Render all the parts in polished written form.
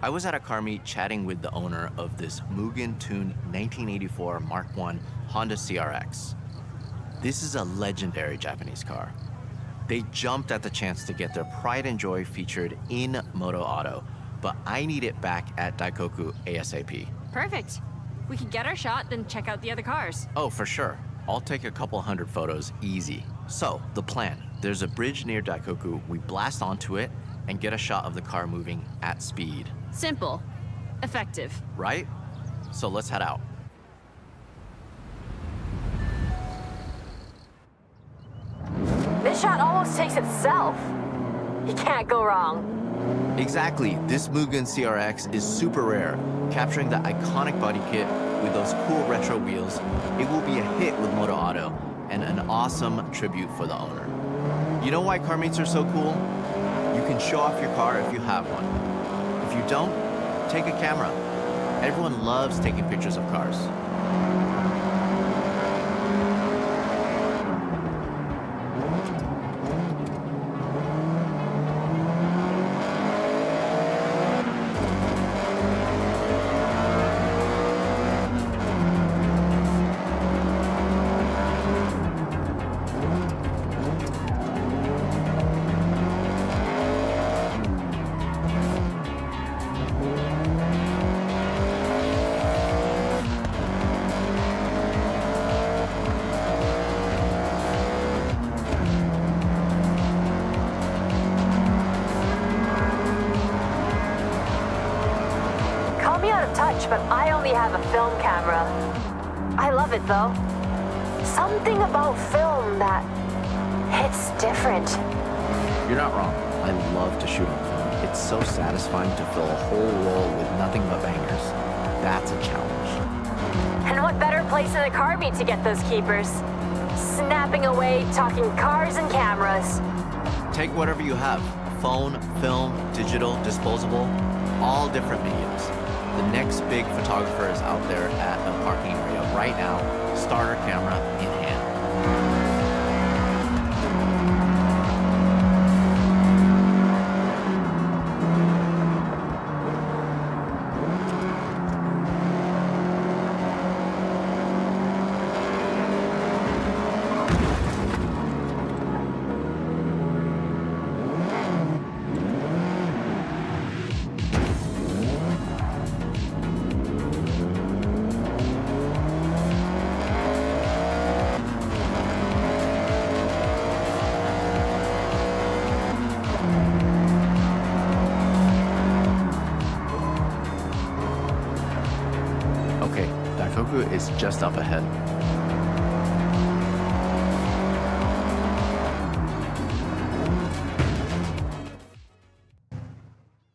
I was at a car meet chatting with the owner of this Mugen-tuned 1984 Mark I Honda CRX. This is a legendary Japanese car. They jumped at the chance to get their pride and joy featured in Moto Auto, but I need it back at Daikoku ASAP. Perfect. We can get our shot, then check out the other cars. Oh, for sure. I'll take a couple hundred photos easy. So, the plan. There's a bridge near Daikoku. We blast onto it and get a shot of the car moving at speed. Simple. Effective. Right? So let's head out. This shot almost takes itself. You can't go wrong. Exactly. This Mugen CRX is super rare. Capturing the iconic body kit with those cool retro wheels, it will be a hit with Moto Auto and an awesome tribute for the owner. You know why car meets are so cool? You can show off your car if you have one. If you don't, take a camera. Everyone loves taking pictures of cars. Call me out of touch, but I only have a film camera. I love it though. Something about film that hits different. You're not wrong. I love to shoot on film. It's so satisfying to fill a whole roll with nothing but bangers. That's a challenge. And what better place than a car meet to get those keepers? Snapping away, talking cars and cameras. Take whatever you have. Phone, film, digital, disposable, all different mediums. The next big photographer is out there at a parking area right now, starter camera in hand. Okay, Daikoku is just up ahead.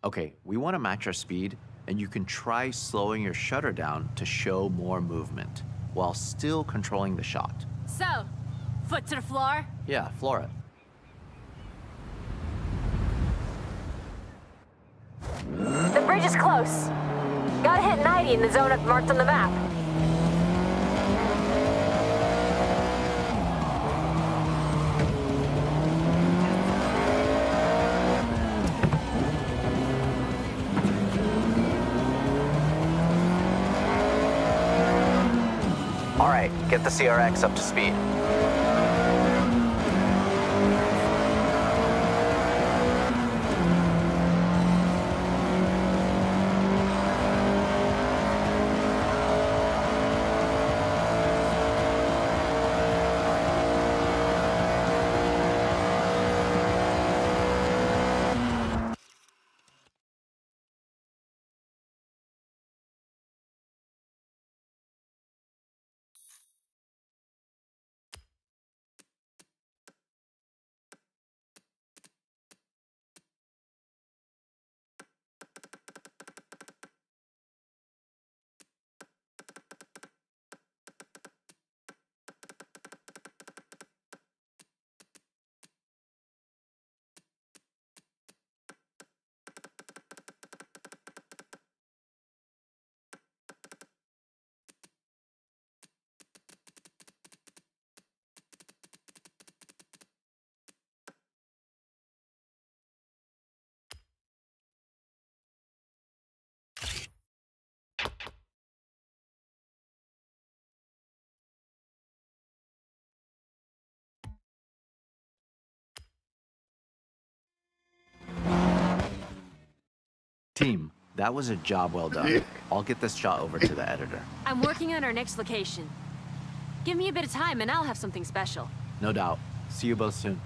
Okay, we want to match our speed, and you can try slowing your shutter down to show more movement, while still controlling the shot. So, foot to the floor. Yeah, floor it. The bridge is close. Gotta hit 90 in the zone I've marked on the map. All right, get the CRX up to speed. Team, that was a job well done. I'll get this shot over to the editor. I'm working on our next location. Give me a bit of time and I'll have something special. No doubt. See you both soon.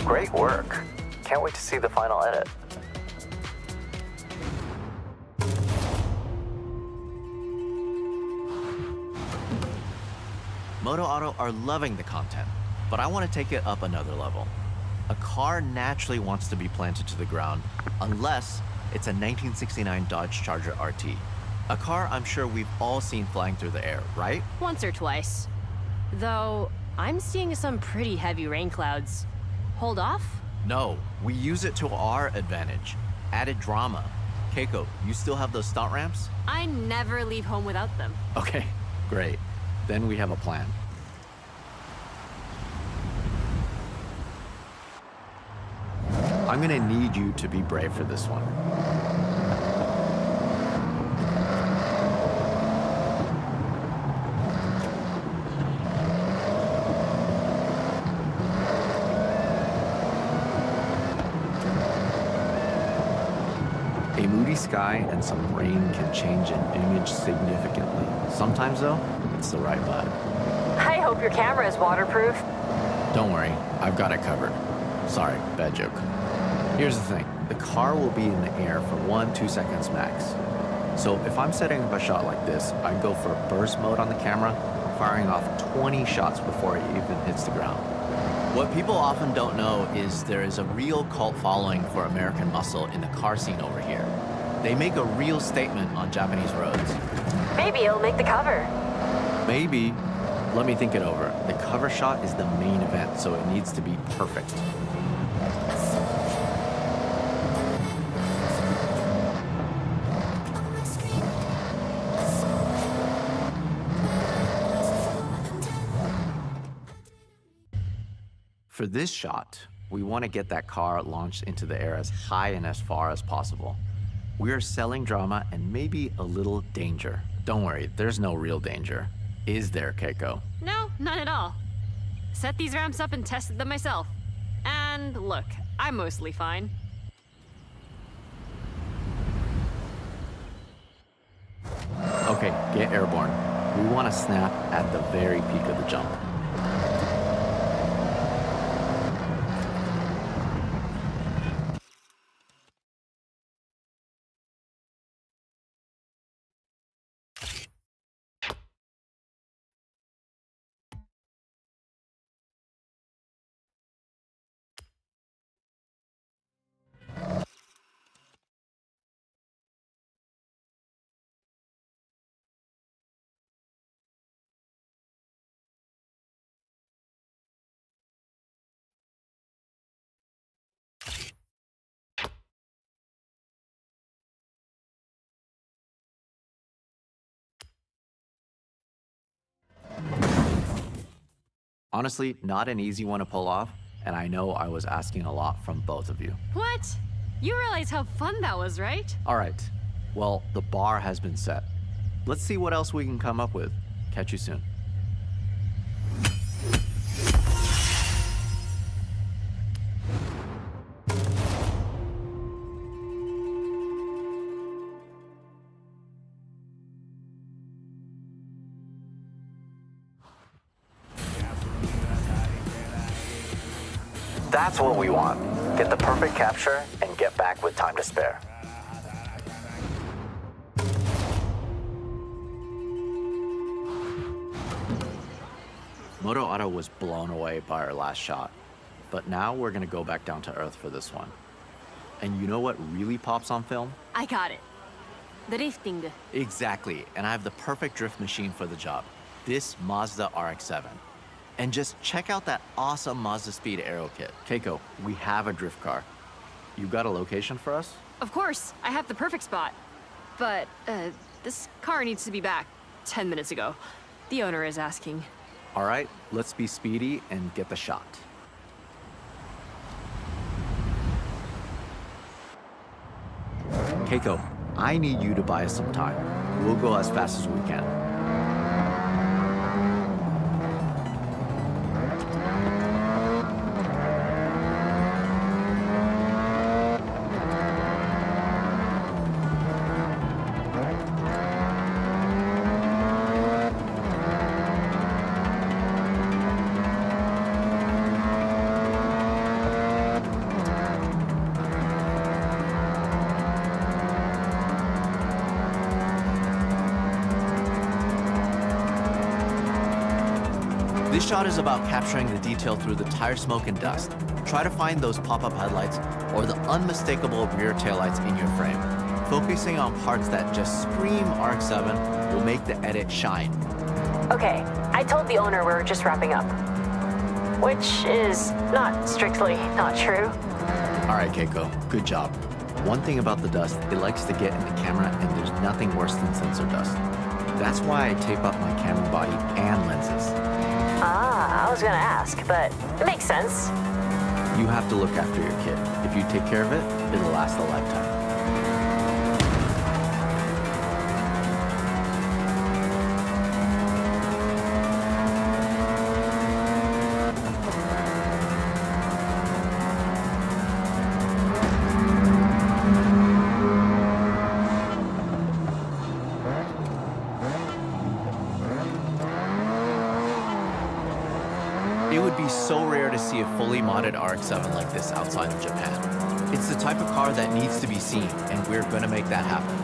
Great work. Can't wait to see the final edit. Moto Auto are loving the content, but I want to take it up another level. A car naturally wants to be planted to the ground unless it's a 1969 Dodge Charger RT. A car I'm sure we've all seen flying through the air, right? Once or twice. Though, I'm seeing some pretty heavy rain clouds. Hold off? No, we use it to our advantage. Added drama. Keiko, you still have those stunt ramps? I never leave home without them. Okay, great. Then we have a plan. I'm gonna need you to be brave for this one. A moody sky and some rain can change an image significantly. Sometimes, though, it's the right vibe. I hope your camera is waterproof. Don't worry, I've got it covered. Sorry, bad joke. Here's the thing, the car will be in the air for 1-2 seconds max. So if I'm setting up a shot like this, I go for burst mode on the camera, firing off 20 shots before it even hits the ground. What people often don't know is there is a real cult following for American muscle in the car scene over here. They make a real statement on Japanese roads. Maybe it'll make the cover. Maybe. Let me think it over. The cover shot is the main event, so it needs to be perfect. For this shot, we want to get that car launched into the air as high and as far as possible. We are selling drama and maybe a little danger. Don't worry, there's no real danger. Is there, Keiko? No, none at all. Set these ramps up and tested them myself. And look, I'm mostly fine. Okay, get airborne. We want to snap at the very peak of the jump. Honestly, not an easy one to pull off, and I know I was asking a lot from both of you. What? You realize how fun that was, right? All right, well, the bar has been set. Let's see what else we can come up with. Catch you soon. That's what we want. Get the perfect capture and get back with time to spare. Moto Auto was blown away by our last shot, but now we're gonna go back down to earth for this one. And you know what really pops on film? I got it. The drifting. Exactly, and I have the perfect drift machine for the job. This Mazda RX-7. And just check out that awesome Mazda Speed Aero kit. Keiko, we have a drift car. You got a location for us? Of course, I have the perfect spot. But, this car needs to be back 10 minutes ago. The owner is asking. All right, let's be speedy and get the shot. Keiko, I need you to buy us some time. We'll go as fast as we can. This shot is about capturing the detail through the tire smoke and dust. Try to find those pop-up headlights or the unmistakable rear taillights in your frame. Focusing on parts that just scream RX-7 will make the edit shine. Okay, I told the owner we're just wrapping up. Which is not strictly not true. All right, Keiko, good job. One thing about the dust, it likes to get in the camera, and there's nothing worse than sensor dust. That's why I tape up my camera body and lenses. Ah, I was gonna ask, but it makes sense. You have to look after your kid. If you take care of it, it'll last a lifetime. It would be so rare to see a fully modded RX-7 like this outside of Japan. It's the type of car that needs to be seen, and we're gonna make that happen.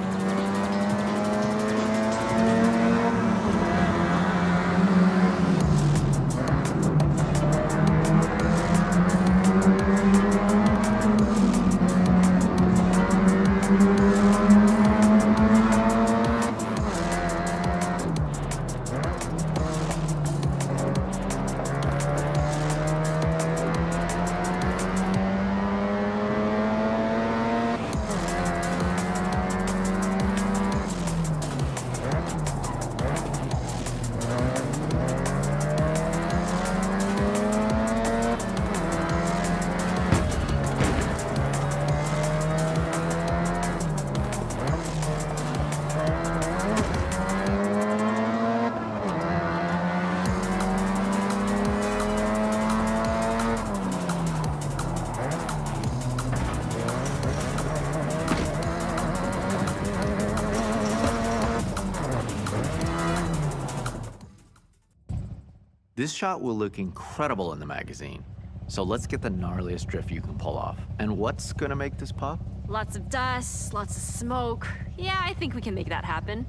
This shot will look incredible in the magazine. So let's get the gnarliest drift you can pull off. And what's gonna make this pop? Lots of dust, lots of smoke. Yeah, I think we can make that happen.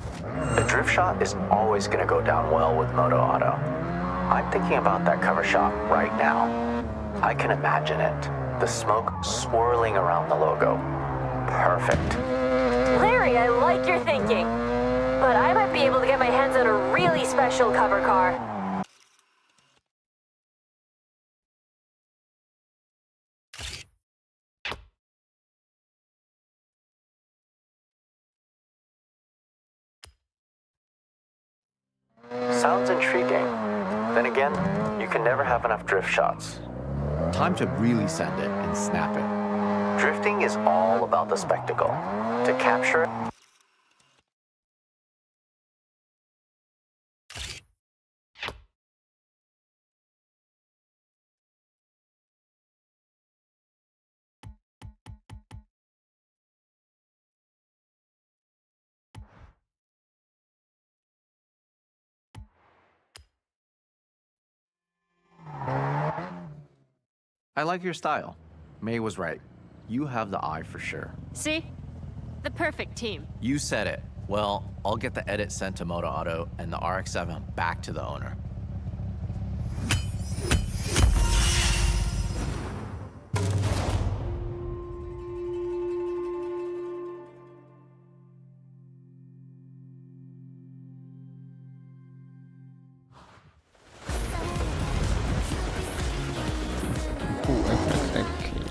The drift shot is always gonna go down well with Moto Auto. I'm thinking about that cover shot right now. I can imagine it. The smoke swirling around the logo. Perfect. Larry, I like your thinking. But I might be able to get my hands on a really special cover car. Sounds intriguing. Then again, you can never have enough drift shots. Time to really send it and snap it. Drifting is all about the spectacle. To capture it, I like your style. May was right. You have the eye for sure. See? The perfect team. You said it. Well, I'll get the edit sent to Moto Auto and the RX-7 back to the owner. Exactly.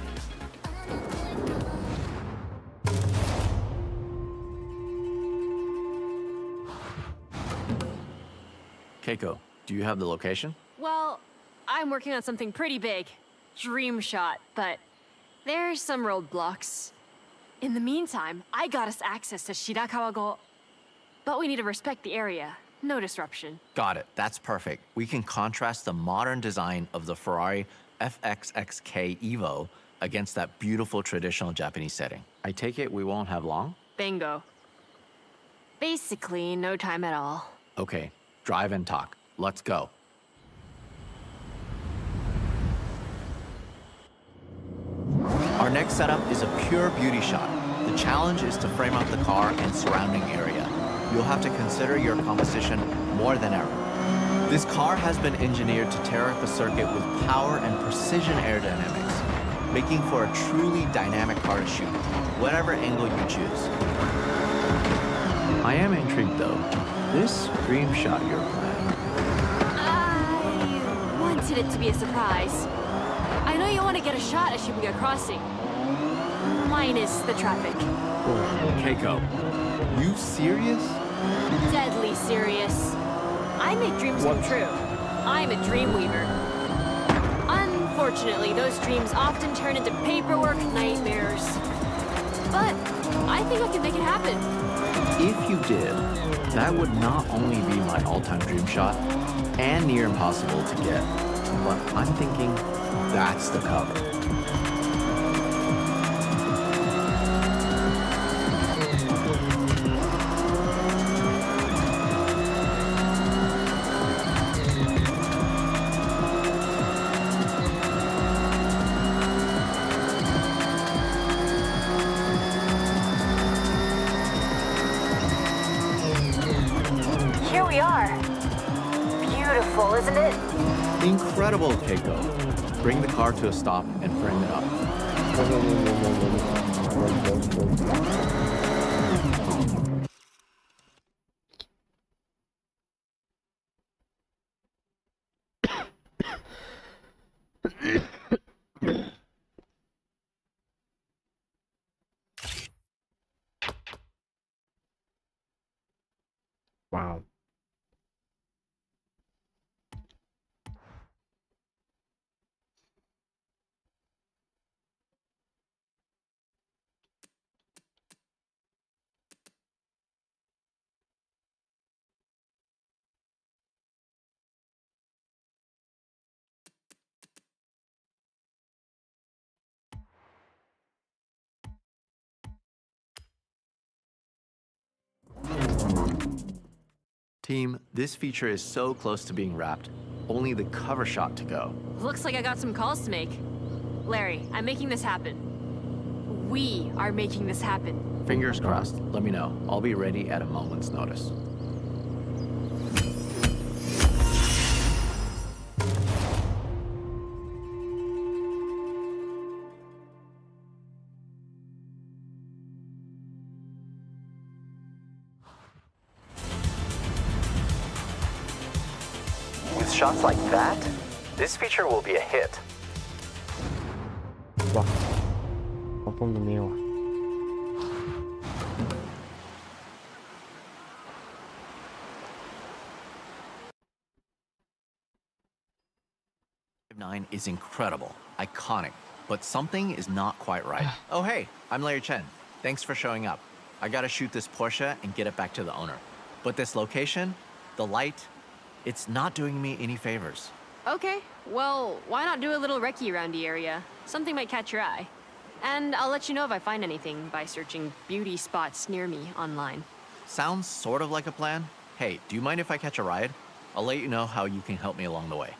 Keiko, do you have the location? Well, I'm working on something pretty big. Dream shot, but there's some roadblocks. In the meantime, I got us access to Shirakawa-go. But we need to respect the area. No disruption. Got it. That's perfect. We can contrast the modern design of the Ferrari FXXK Evo against that beautiful traditional Japanese setting. I take it we won't have long? Bingo. Basically, no time at all. Okay, drive and talk. Let's go. Our next setup is a pure beauty shot. The challenge is to frame out the car and surrounding area. You'll have to consider your composition more than ever. This car has been engineered to tear up a circuit with power and precision aerodynamics, making for a truly dynamic car to shoot, whatever angle you choose. I am intrigued though. This dream shot you're planning. I wanted it to be a surprise. I know you want to get a shot at Shibuya Crossing. Minus the traffic. Keiko, you serious? Deadly serious. I make dreams come true. I'm a dream weaver. Unfortunately, those dreams often turn into paperwork nightmares. But I think I can make it happen. If you did, that would not only be my all-time dream shot and near impossible to get, but I'm thinking that's the cover. Here we are. Beautiful, isn't it? Incredible, Keiko. Bring the car to a stop and frame it up. Wow. Team, this feature is so close to being wrapped. Only the cover shot to go. Looks like I got some calls to make. Larry, I'm making this happen. We are making this happen. Fingers crossed. Let me know. I'll be ready at a moment's notice. With shots like that, this feature will be a hit. 와. 어떤 놈이에요? 9 is incredible, iconic, but something is not quite right. Oh hey, I'm Larry Chen. Thanks for showing up. I gotta shoot this Porsche and get it back to the owner. But this location, the light, it's not doing me any favors. Okay, well, why not do a little recce around the area? Something might catch your eye. And I'll let you know if I find anything by searching beauty spots near me online. Sounds sort of like a plan. Hey, do you mind if I catch a ride? I'll let you know how you can help me along the way.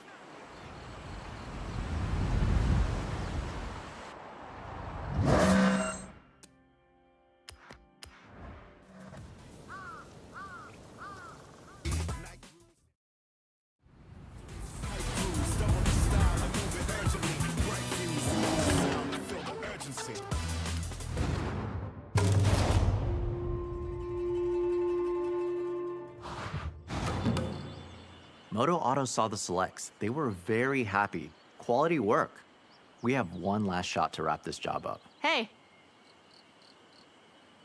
Moto Auto saw the selects. They were very happy. Quality work. We have one last shot to wrap this job up. Hey.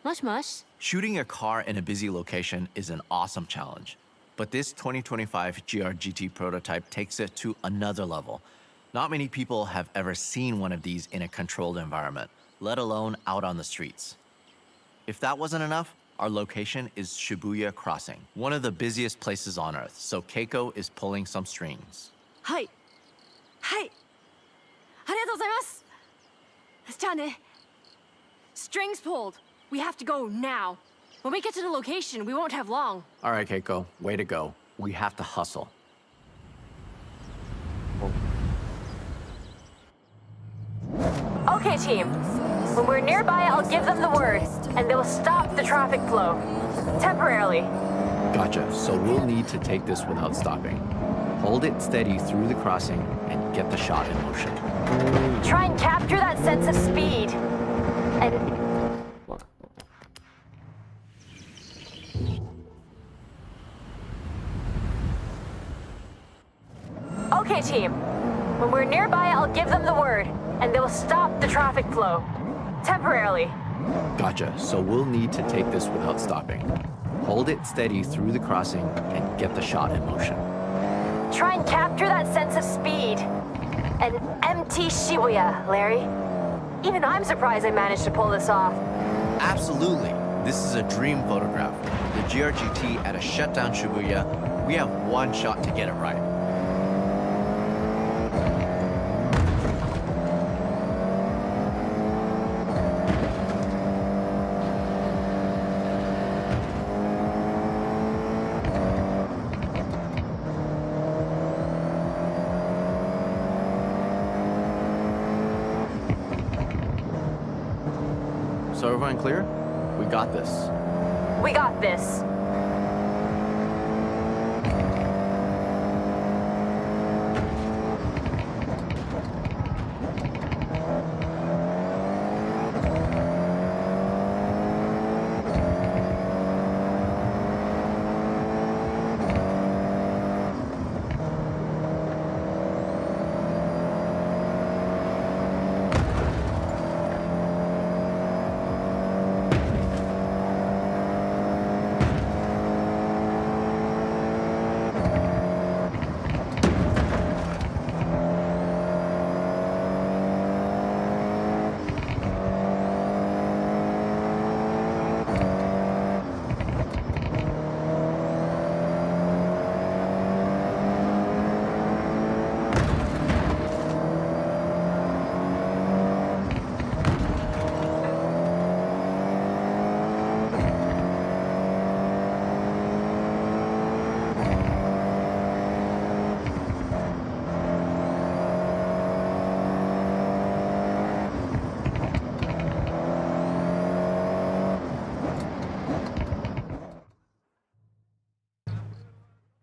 Mush mush. Shooting a car in a busy location is an awesome challenge. But this 2025 GR-GT prototype takes it to another level. Not many people have ever seen one of these in a controlled environment, let alone out on the streets. If that wasn't enough, our location is Shibuya Crossing, one of the busiest places on Earth, so Keiko is pulling some strings. はい。はい。ありがとうございます。じゃあね。Strings pulled. We have to go now. When we get to the location, we won't have long. All right, Keiko, way to go. We have to hustle. Okay, team. When we're nearby, I'll give them the word, and they will stop the traffic flow. Temporarily. Gotcha, so we'll need to take this without stopping. Hold it steady through the crossing and get the shot in motion. Try and capture that sense of speed. And okay, team. When we're nearby, I'll give them the word, and they will stop the traffic flow. Temporarily. Gotcha, so we'll need to take this without stopping. Hold it steady through the crossing and get the shot in motion. Try and capture that sense of speed. An empty Shibuya, Larry. Even I'm surprised I managed to pull this off. Absolutely. This is a dream photograph. The GR-GT at a shutdown Shibuya, we have one shot to get it right. So everyone clear? We got this. We got this.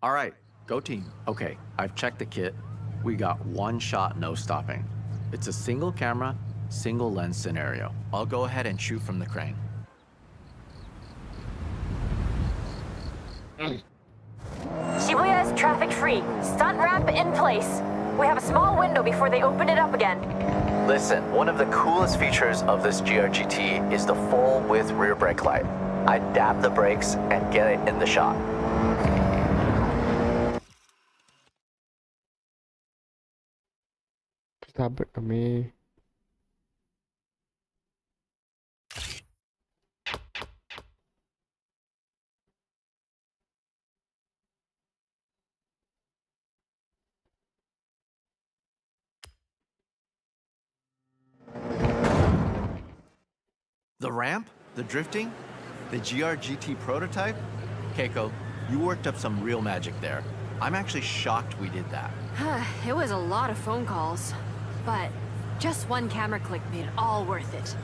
All right, go team. Okay, I've checked the kit. We got one shot, no stopping. It's a single camera, single lens scenario. I'll go ahead and shoot from the crane. Shibuya is traffic-free. Stunt ramp in place. We have a small window before they open it up again. Listen, one of the coolest features of this GR-GT is the full-width rear brake light. I dab the brakes and get it in the shot. Sabar kami. The ramp, the drifting, the GR-GT prototype? Keiko, you worked up some real magic there. I'm actually shocked we did that. It was a lot of phone calls, but just one camera click made it all worth it.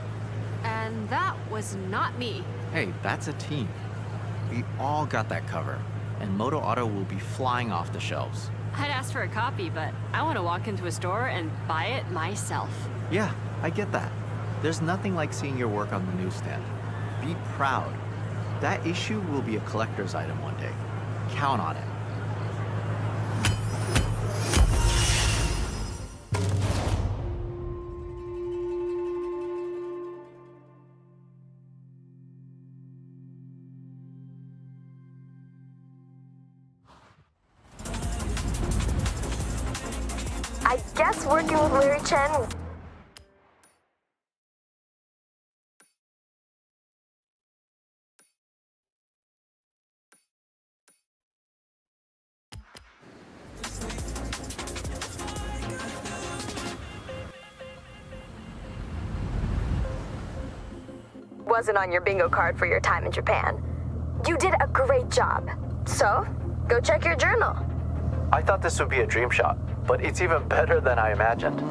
And that was not me. Hey, that's a team. We all got that cover, and Moto Auto will be flying off the shelves. I'd ask for a copy, but I want to walk into a store and buy it myself. Yeah, I get that. There's nothing like seeing your work on the newsstand. Be proud. That issue will be a collector's item one day. Count on it. guess working with Larry Chen... wasn't on your bingo card for your time in Japan. You did a great job. So, go check your journal. I thought this would be a dream shot, but it's even better than I imagined.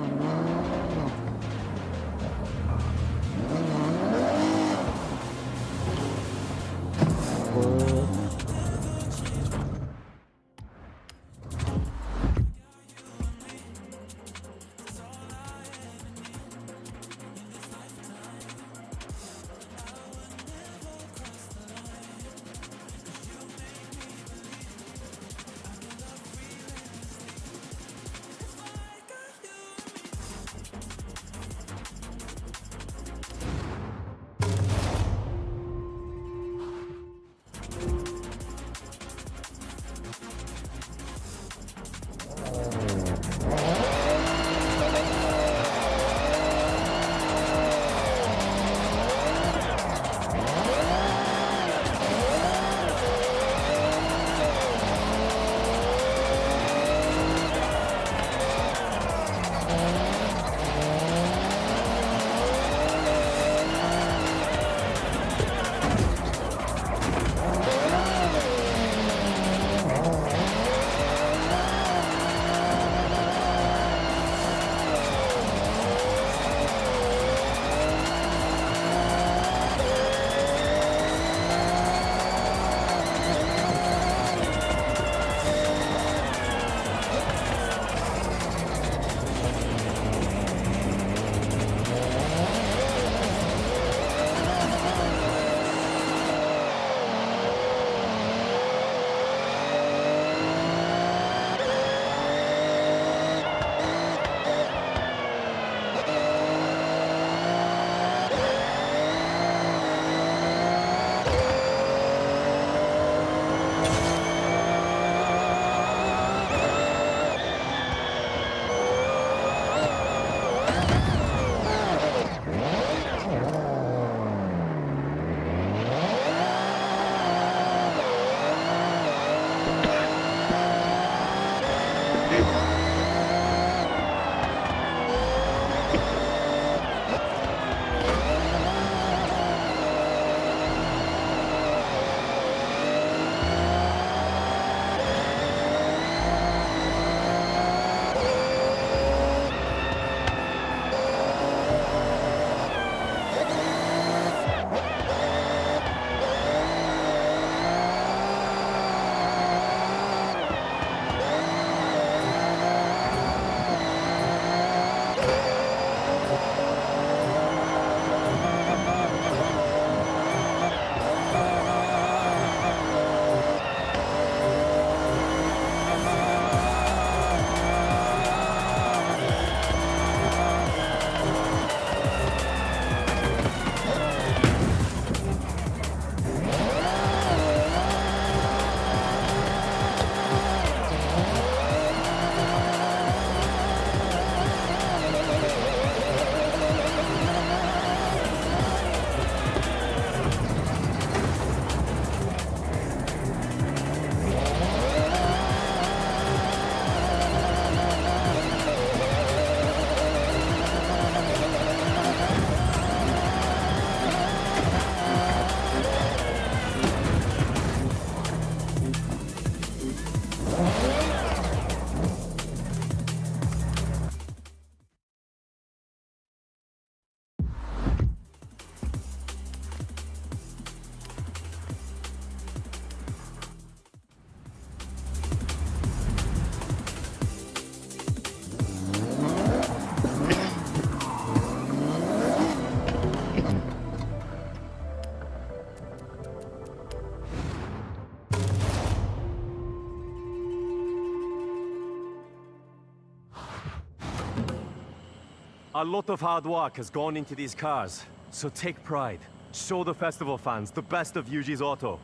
A lot of hard work has gone into these cars, so take pride. Show the festival fans the best of Yuji's auto.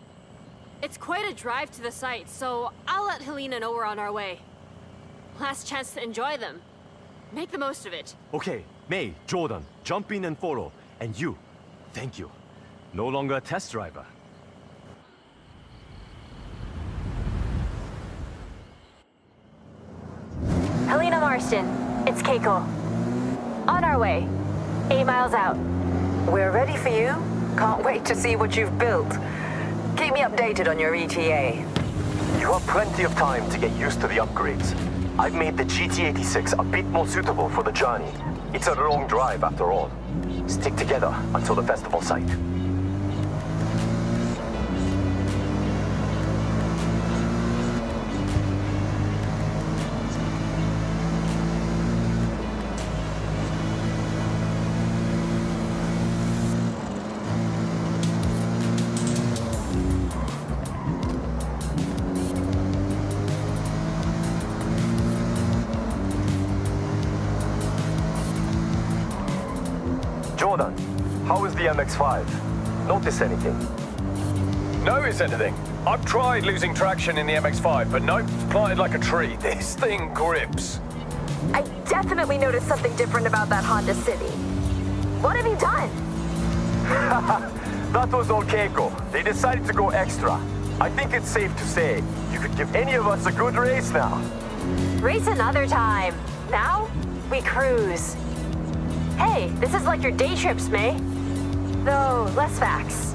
It's quite a drive to the site, so I'll let Helena know we're on our way. Last chance to enjoy them. Make the most of it. Okay, May, Jordan, jump in and follow. And you, thank you. No longer a test driver. Helena Marston, it's Keiko. On our way. 8 miles out. We're ready for you. Can't wait to see what you've built. Keep me updated on your ETA. You have plenty of time to get used to the upgrades. I've made the GT86 a bit more suitable for the journey. It's a long drive after all. Stick together until the festival site. Jordan, how is the MX-5? Notice anything? Notice anything? I've tried losing traction in the MX-5, but nope, it's planted like a tree. This thing grips. I definitely noticed something different about that Honda City. What have you done? That was all Keiko. They decided to go extra. I think it's safe to say you could give any of us a good race now. Race another time. Now, we cruise. Hey, this is like your day trips, May. Though, less facts.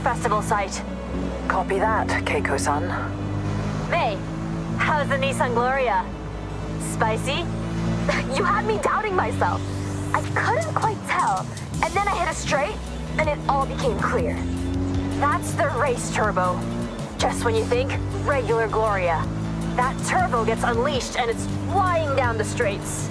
Festival site. Copy that, Keiko-san. May, how's the Nissan Gloria? Spicy? You had me doubting myself. I couldn't quite tell, and then I hit a straight, and it all became clear. That's the race turbo. Just when you think regular Gloria, that turbo gets unleashed and it's flying down the straights.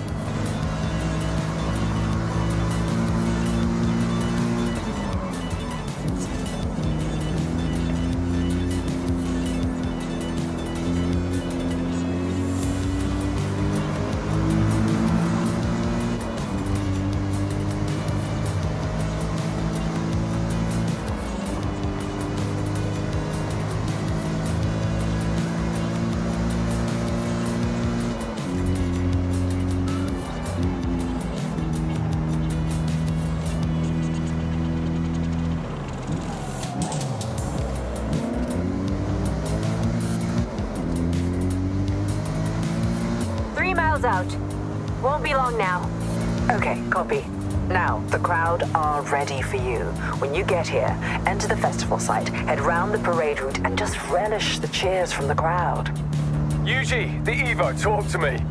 Out. Won't be long now. Okay, copy. Now, the crowd are ready for you. When you get here, enter the festival site, head round the parade route, and just relish the cheers from the crowd. Yuji, the Evo, talk to me.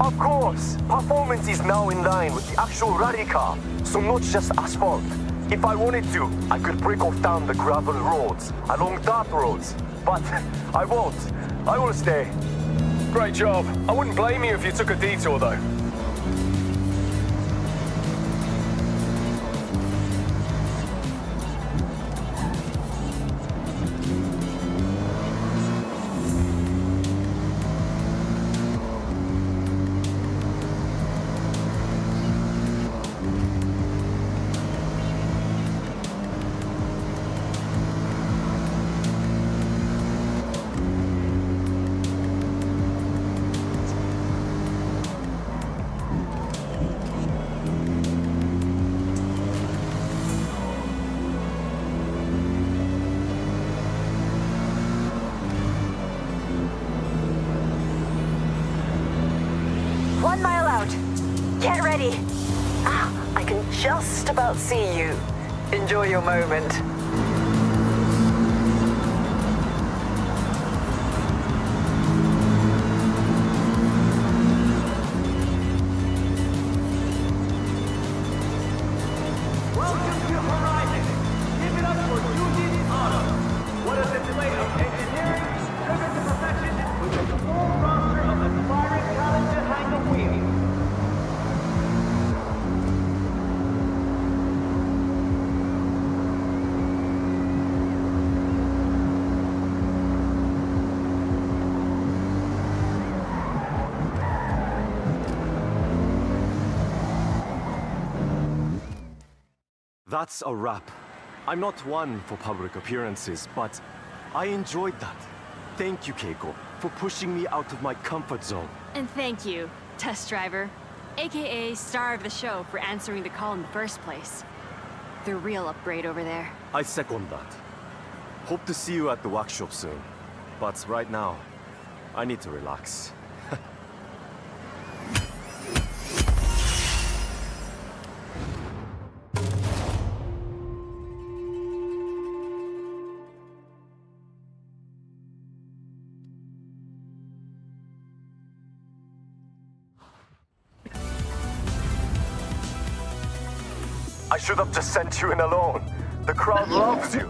Of course! Performance is now in line with the actual rally car, so not just asphalt. If I wanted to, I could break off down the gravel roads, along dirt roads. But I won't. I will stay. Great job. I wouldn't blame you if you took a detour, though. Get ready. I can just about see you. Enjoy your moment. That's a wrap. I'm not one for public appearances, but I enjoyed that. Thank you, Keiko, for pushing me out of my comfort zone. And thank you, test driver, aka star of the show, for answering the call in the first place. The real upgrade over there. I second that. Hope to see you at the workshop soon. But right now, I need to relax. I should have just sent you in alone. The crowd loves you.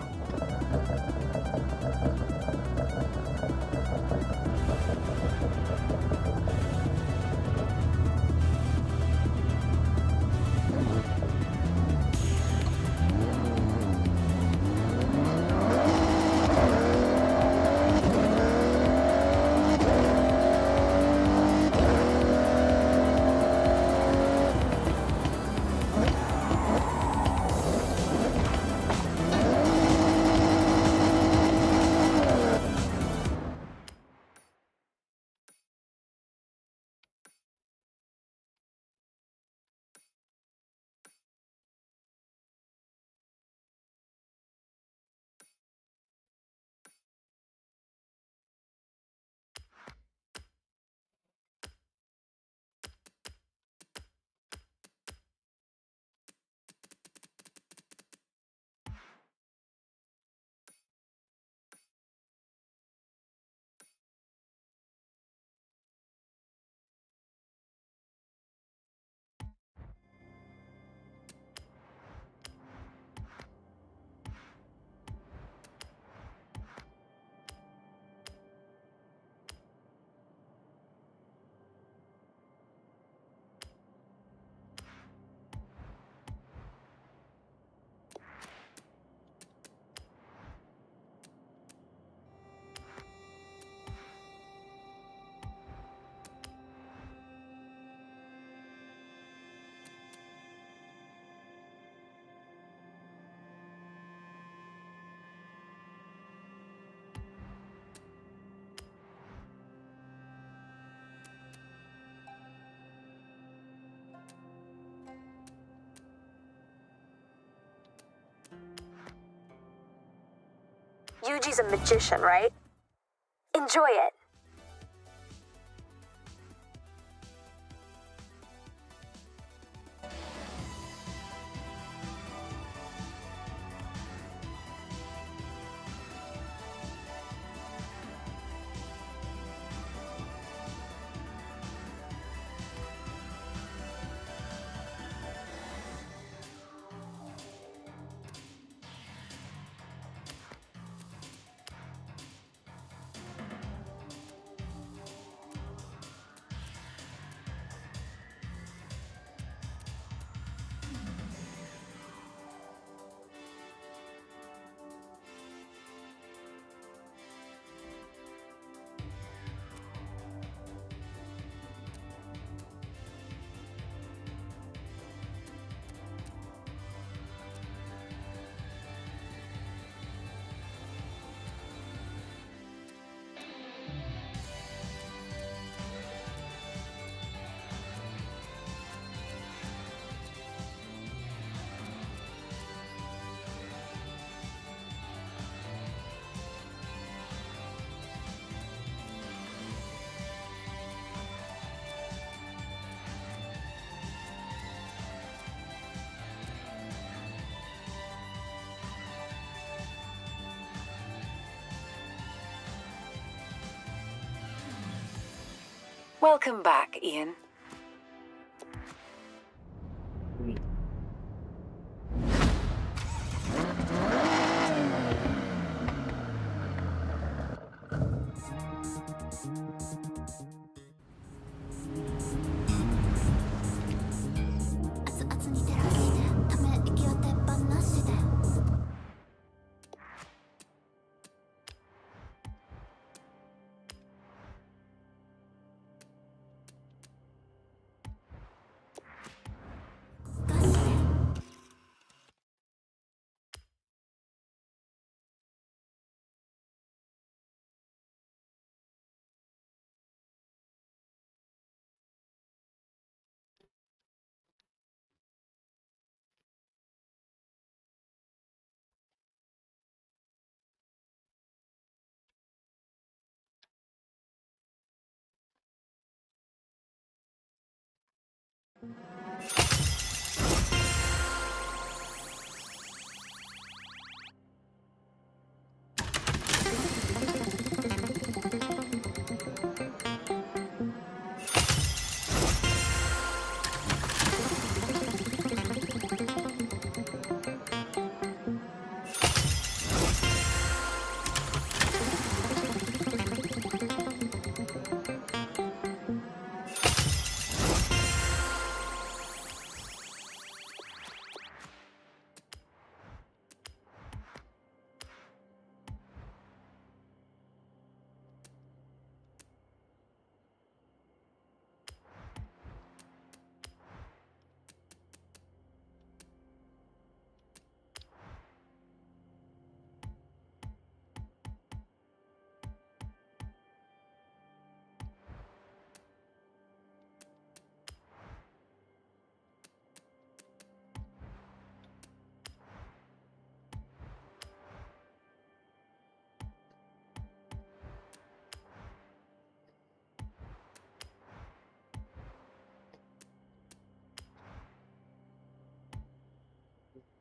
Yuji's a magician, right? Enjoy it. Welcome back, Ian.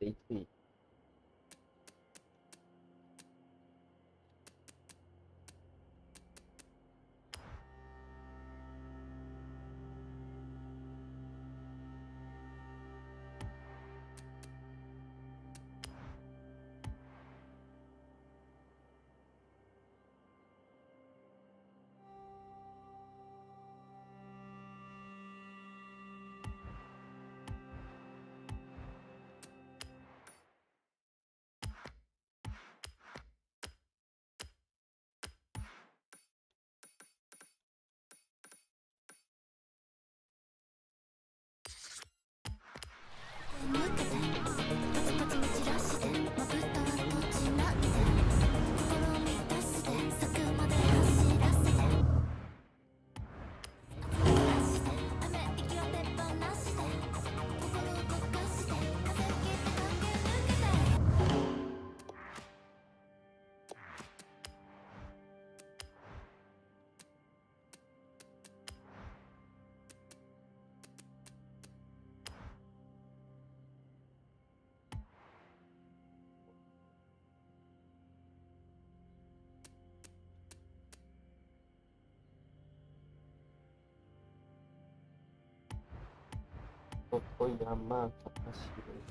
데이트. 거의 한마 다시를.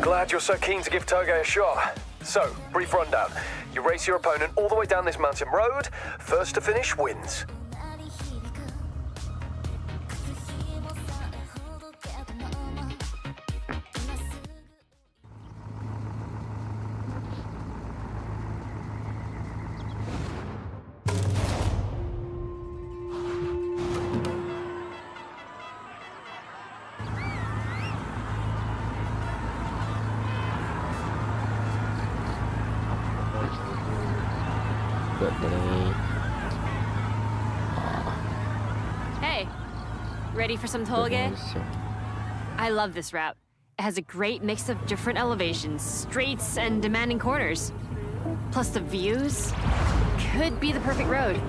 Glad you're so keen to give Toge a shot. So, brief rundown. You race your opponent all the way down this mountain road. First to finish wins. Hey, ready for some toge? I love this route. It has a great mix of different elevations, straights, and demanding corners. Plus the views could be the perfect road.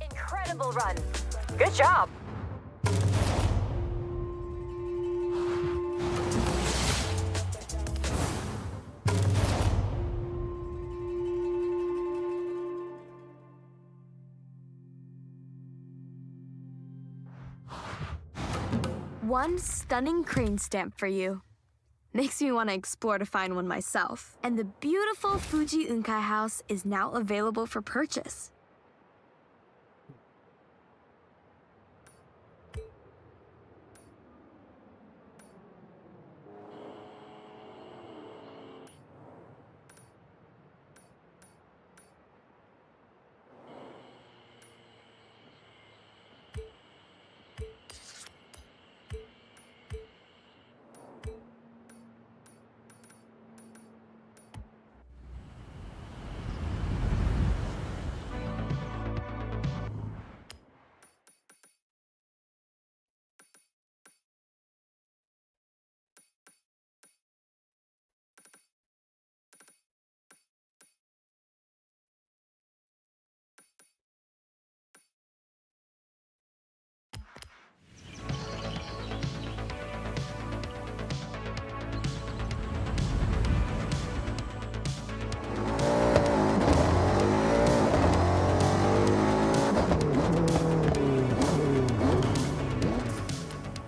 Incredible run. Good job. One stunning crane stamp for you. Makes me want to explore to find one myself. And the beautiful Fuji Unkai house is now available for purchase.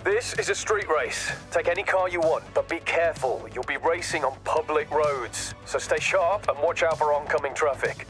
This is a street race. Take any car you want, but be careful. You'll be racing on public roads. So stay sharp and watch out for oncoming traffic.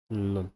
물론.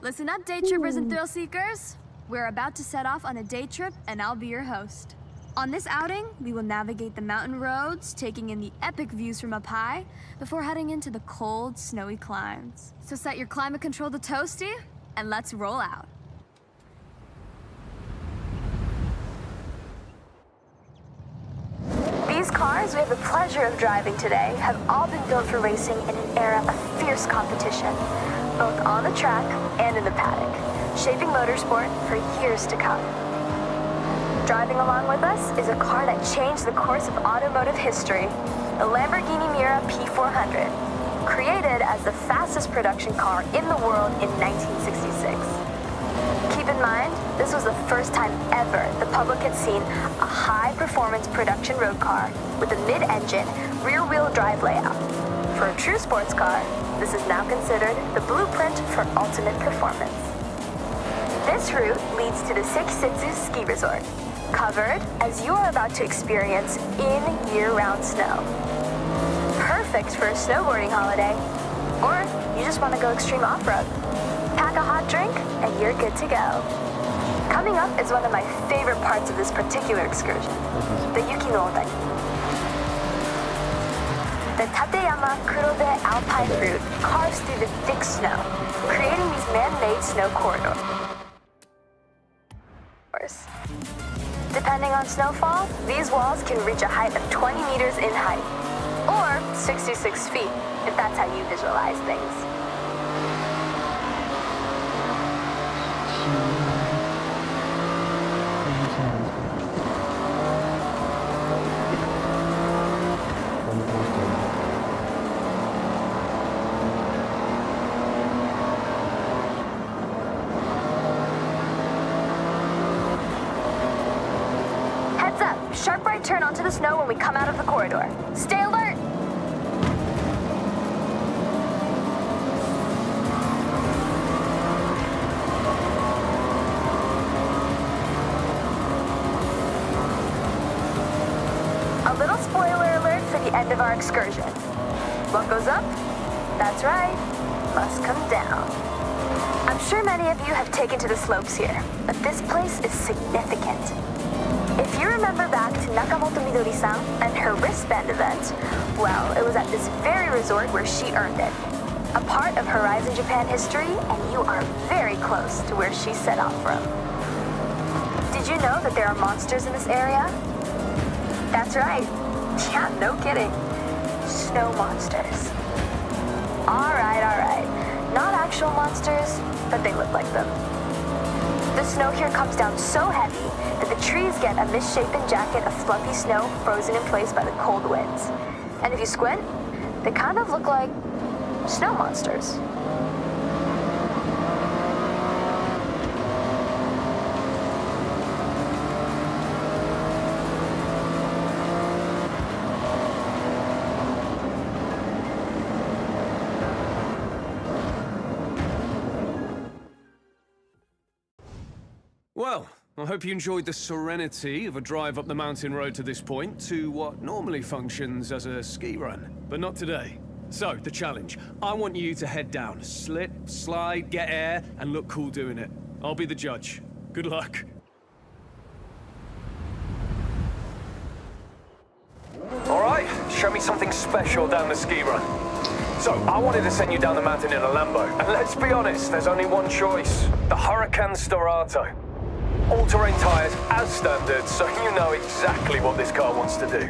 Listen up, day trippers and thrill seekers. We're about to set off on a day trip, and I'll be your host. On this outing, we will navigate the mountain roads, taking in the epic views from up high, before heading into the cold, snowy climes. So set your climate control to toasty, and let's roll out. These cars we have the pleasure of driving today have all been built for racing in an era of fierce competition, both on the track and in the paddock, shaping motorsport for years to come. Driving along with us is a car that changed the course of automotive history, the Lamborghini Miura P400, created as the fastest production car in the world in 1966. Keep in mind, this was the first time ever the public had seen a high-performance production road car with a mid-engine, rear-wheel drive layout. For a true sports car, this is now considered the blueprint for ultimate performance. This route leads to the Sekisutsu Ski Resort, covered as you are about to experience in year-round snow. Perfect for a snowboarding holiday, or you just want to go extreme off-road. Pack a hot drink, and you're good to go. Coming up is one of my favorite parts of this particular excursion, the Yuki no Otani. The Tateyama Kurobe Alpine route carves through the thick snow, creating these man-made snow corridors. Depending on snowfall, these walls can reach a height of 20 meters in height, or 66 feet, if that's how you visualize things. Heads up, sharp right turn onto the snow when we come out of the corridor. Stay alert! A little spoiler alert for the end of our excursion. What goes up? That's right, must come down. I'm sure many of you have taken to the slopes here, but this place is significant. If you remember back to Nakamoto Midori-san and her wristband event, well, it was at this very resort where she earned it. A part of Horizon Japan history, and you are very close to where she set off from. Did you know that there are monsters in this area? That's right. Yeah, no kidding. Snow monsters. All right. Not actual monsters, but they look like them. The snow here comes down so heavy that the trees get a misshapen jacket of fluffy snow frozen in place by the cold winds. And if you squint, they kind of look like snow monsters. Well, I hope you enjoyed the serenity of a drive up the mountain road to this point to what normally functions as a ski run, but not today. So, the challenge. I want you to head down, slip, slide, get air, and look cool doing it. I'll be the judge. Good luck. All right, show me something special down the ski run. So, I wanted to send you down the mountain in a Lambo, and let's be honest, there's only one choice. The Huracan Storato. All-terrain tires as standard, so you know exactly what this car wants to do.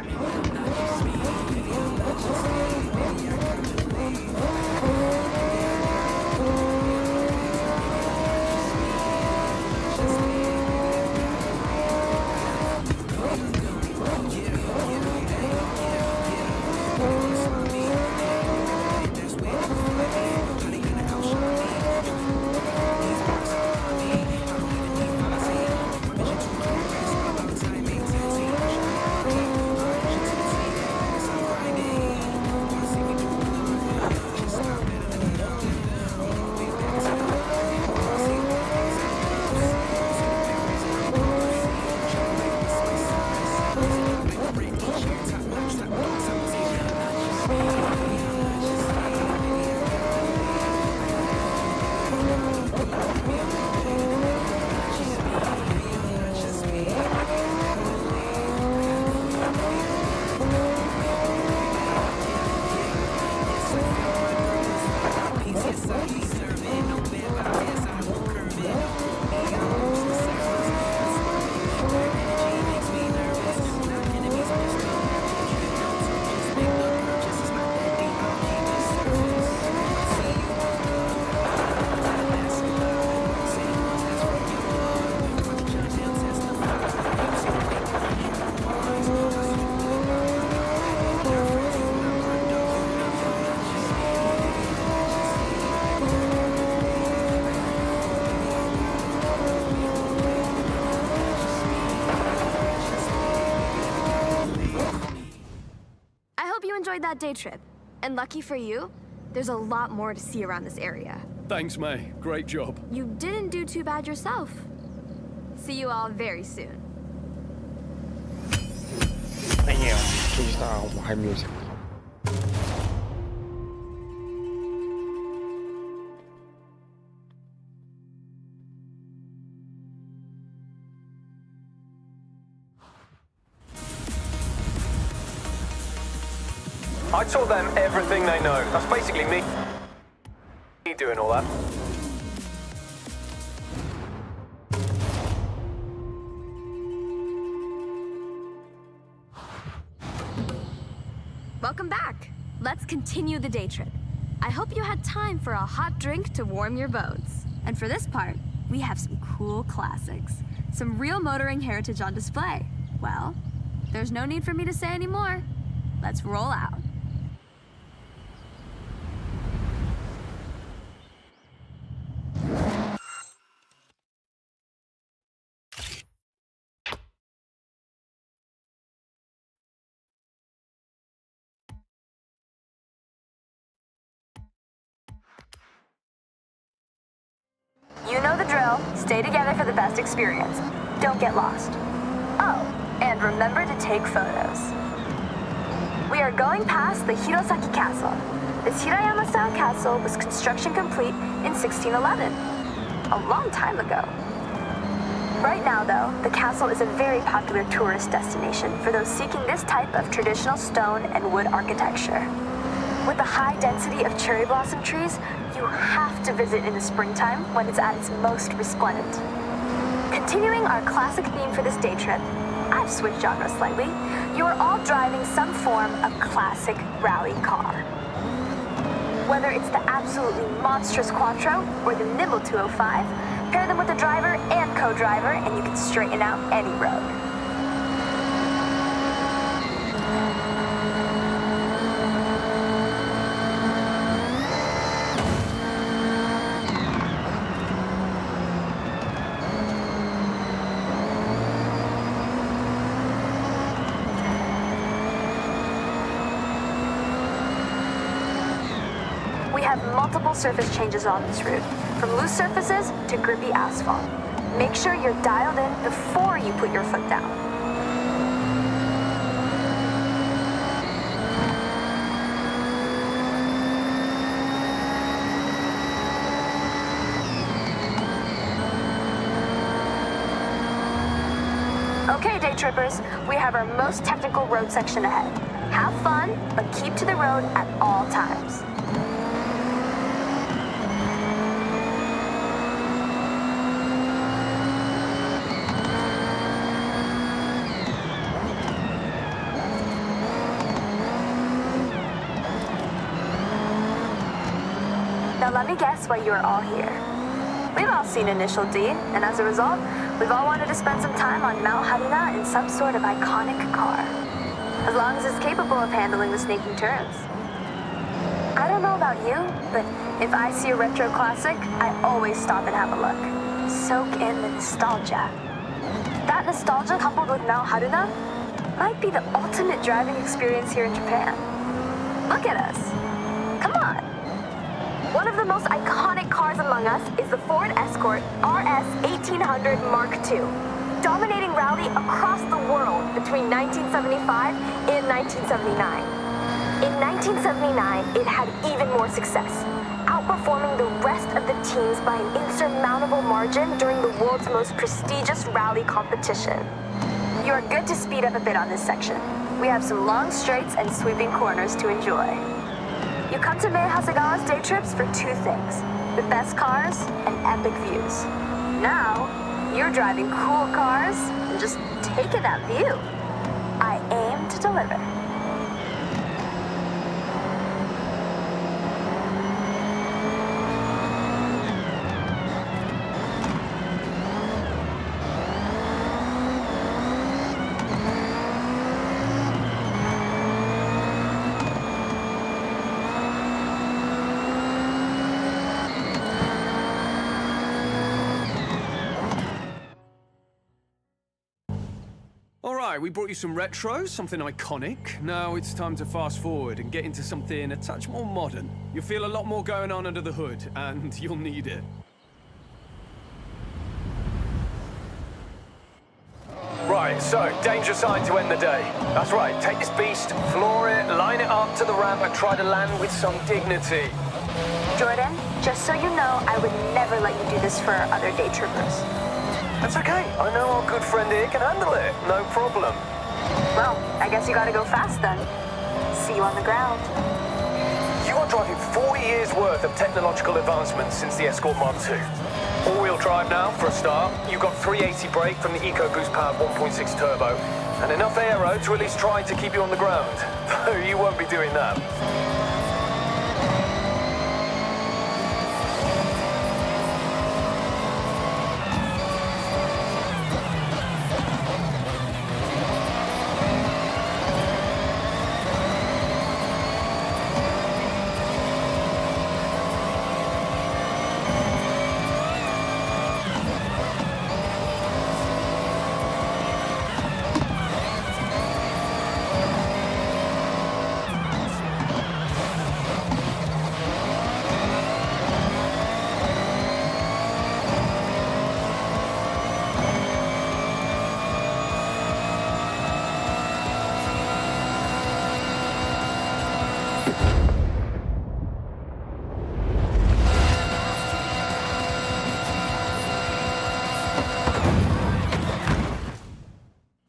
enjoyed that day trip. And lucky for you, there's a lot more to see around this area. Thanks, May. Great job. You didn't do too bad yourself. See you all very soon. 哎呀，注意到我还没有想好。I taught them everything they know. That's basically me doing all that. Welcome back. Let's continue the day trip. I hope you had time for a hot drink to warm your bones. And for this part, we have some cool classics. Some real motoring heritage on display. Well, there's no need for me to say any more. Let's roll out. You know the drill. Stay together for the best experience. Don't get lost. Oh, and remember to take photos. We are going past the Hirosaki Castle. This Hirayama-style castle was construction complete in 1611. A long time ago. Right now, though, the castle is a very popular tourist destination for those seeking this type of traditional stone and wood architecture. With the high density of cherry blossom trees, you have to visit in the springtime when it's at its most resplendent. Continuing our classic theme for this day trip, I've switched genres slightly. You are all driving some form of classic rally car. Whether it's the absolutely monstrous Quattro or the nimble 205, pair them with a driver and co-driver and you can straighten out any road. We have multiple surface changes on this route, from loose surfaces to grippy asphalt. Make sure you're dialed in before you put your foot down. Okay, day trippers, we have our most technical road section ahead. Have fun, but keep to the road at all times. Now let me guess why you are all here. We've all seen Initial D, and as a result, we've all wanted to spend some time on Mount Haruna in some sort of iconic car. As long as it's capable of handling the snaking turns. I don't know about you, but if I see a retro classic, I always stop and have a look. Soak in the nostalgia. That nostalgia coupled with Mount Haruna might be the ultimate driving experience here in Japan. Look at us. Come on. One of the most iconic cars among us is the Ford Escort RS 1800 Mark II, dominating rally across the world between 1975 and 1979. In 1979, it had even more success, outperforming the rest of the teams by an insurmountable margin during the world's most prestigious rally competition. You are good to speed up a bit on this section. We have some long straights and sweeping corners to enjoy. You come to Mei Hasegawa's day trips for two things, the best cars and epic views. Now, you're driving cool cars and just taking that view. I aim to deliver. Right, we brought you some retro, something iconic. Now it's time to fast forward and get into something a touch more modern. You'll feel a lot more going on under the hood, and you'll need it. Right, so, danger sign to end the day. That's right, take this beast, floor it, line it up to the ramp, and try to land with some dignity. Jordan, just so you know, I would never let you do this for other day trippers. That's okay. I know our good friend here can handle it. No problem. Well, I guess you gotta go fast then. See you on the ground. You are driving 4 years' worth of technological advancements since the Escort Mark II. All-wheel drive now, for a start. You've got 380 brake from the EcoBoost powered 1.6 turbo, and enough aero to at least try to keep you on the ground. Though you won't be doing that.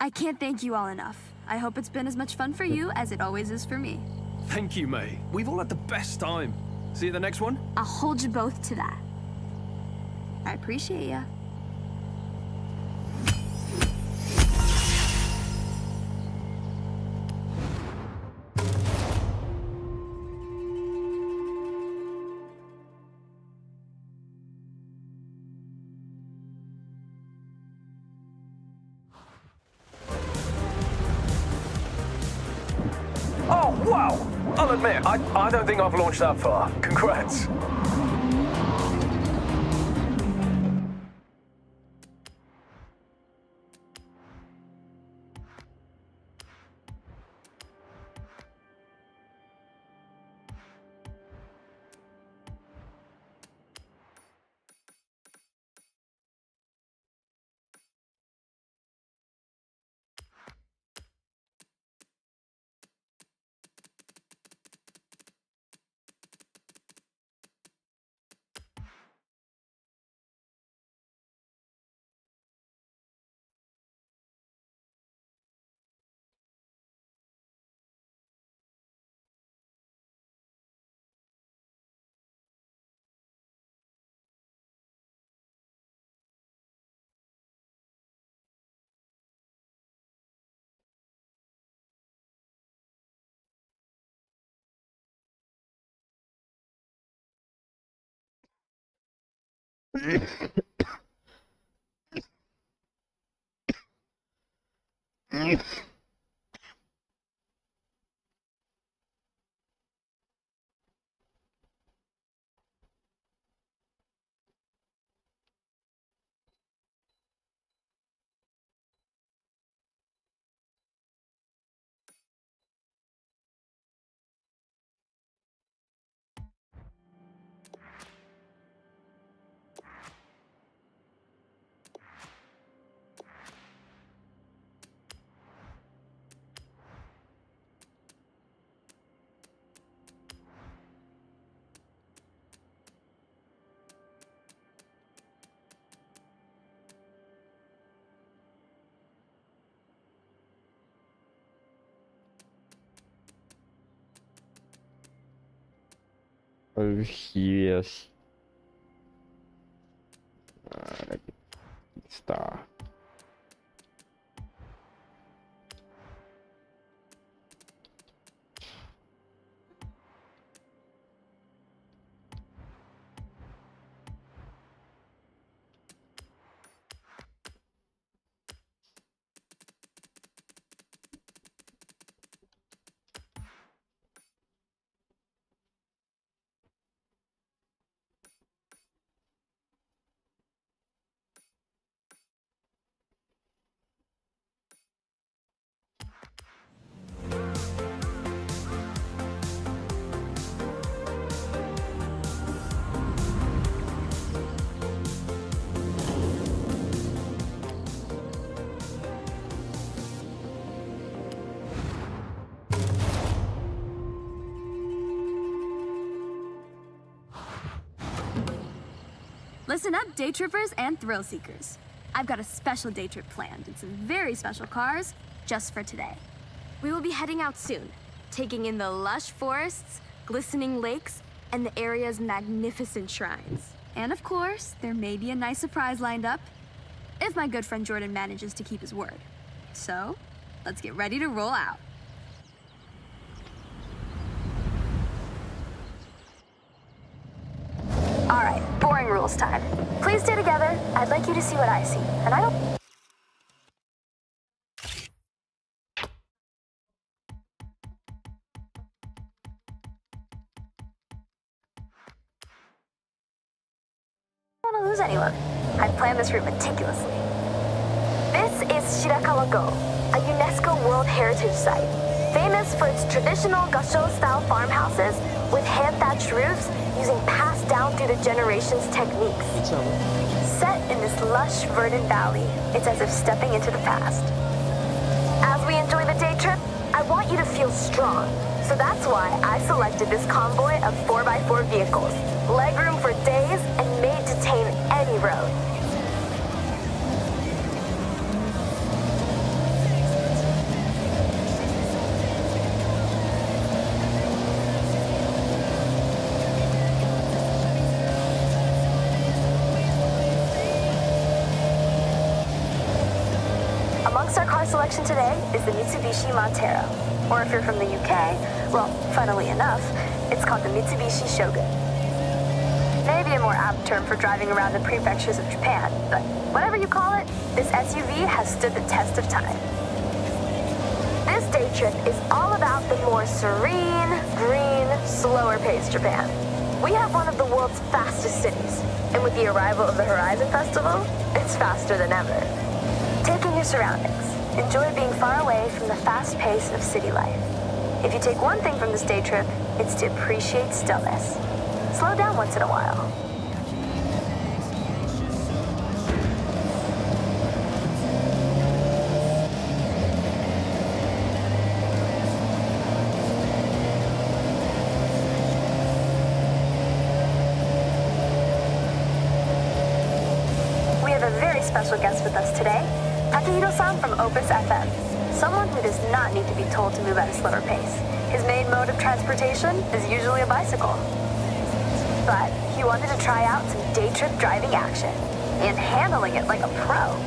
I can't thank you all enough. I hope it's been as much fun for you as it always is for me. Thank you, May. We've all had the best time. See you at the next one? I'll hold you both to that. I appreciate ya. Oh, wow! I'll admit, I don't think I've launched that far. Congrats. Oh, yes. Star. Listen up, day trippers and thrill seekers. I've got a special day trip planned in some very special cars just for today. We will be heading out soon, taking in the lush forests, glistening lakes, and the area's magnificent shrines. And of course, there may be a nice surprise lined up, if my good friend Jordan manages to keep his word. So, let's get ready to roll out. All right, boring rules time. Please stay together. I'd like you to see what I see. And I don't... want to lose anyone. I've planned this route meticulously. This is Shirakawa-go, a UNESCO World Heritage Site, famous for its traditional Gasho-style farmhouses with hand-thatched roofs using passed down through the generations techniques. Set in this lush, verdant valley, it's as if stepping into the past. As we enjoy the day trip, I want you to feel strong. So that's why I selected this convoy of 4x4 vehicles, legroom for days, and made to tame any road. Amongst our car selection today is the Mitsubishi Montero, or if you're from the UK, well, funnily enough, it's called the Mitsubishi Shogun. Maybe a more apt term for driving around the prefectures of Japan, but whatever you call it, this SUV has stood the test of time. This day trip is all about the more serene, green, slower-paced Japan. We have one of the world's fastest cities, and with the arrival of the Horizon Festival, it's faster than ever. Take in your surroundings. Enjoy being far away from the fast pace of city life. If you take one thing from this day trip, it's to appreciate stillness. Slow down once in a while. We have a very special guest with us today. Takehiro-san from Opus FM, someone who does not need to be told to move at a slower pace. His main mode of transportation is usually a bicycle. But he wanted to try out some day trip driving action, and handling it like a pro.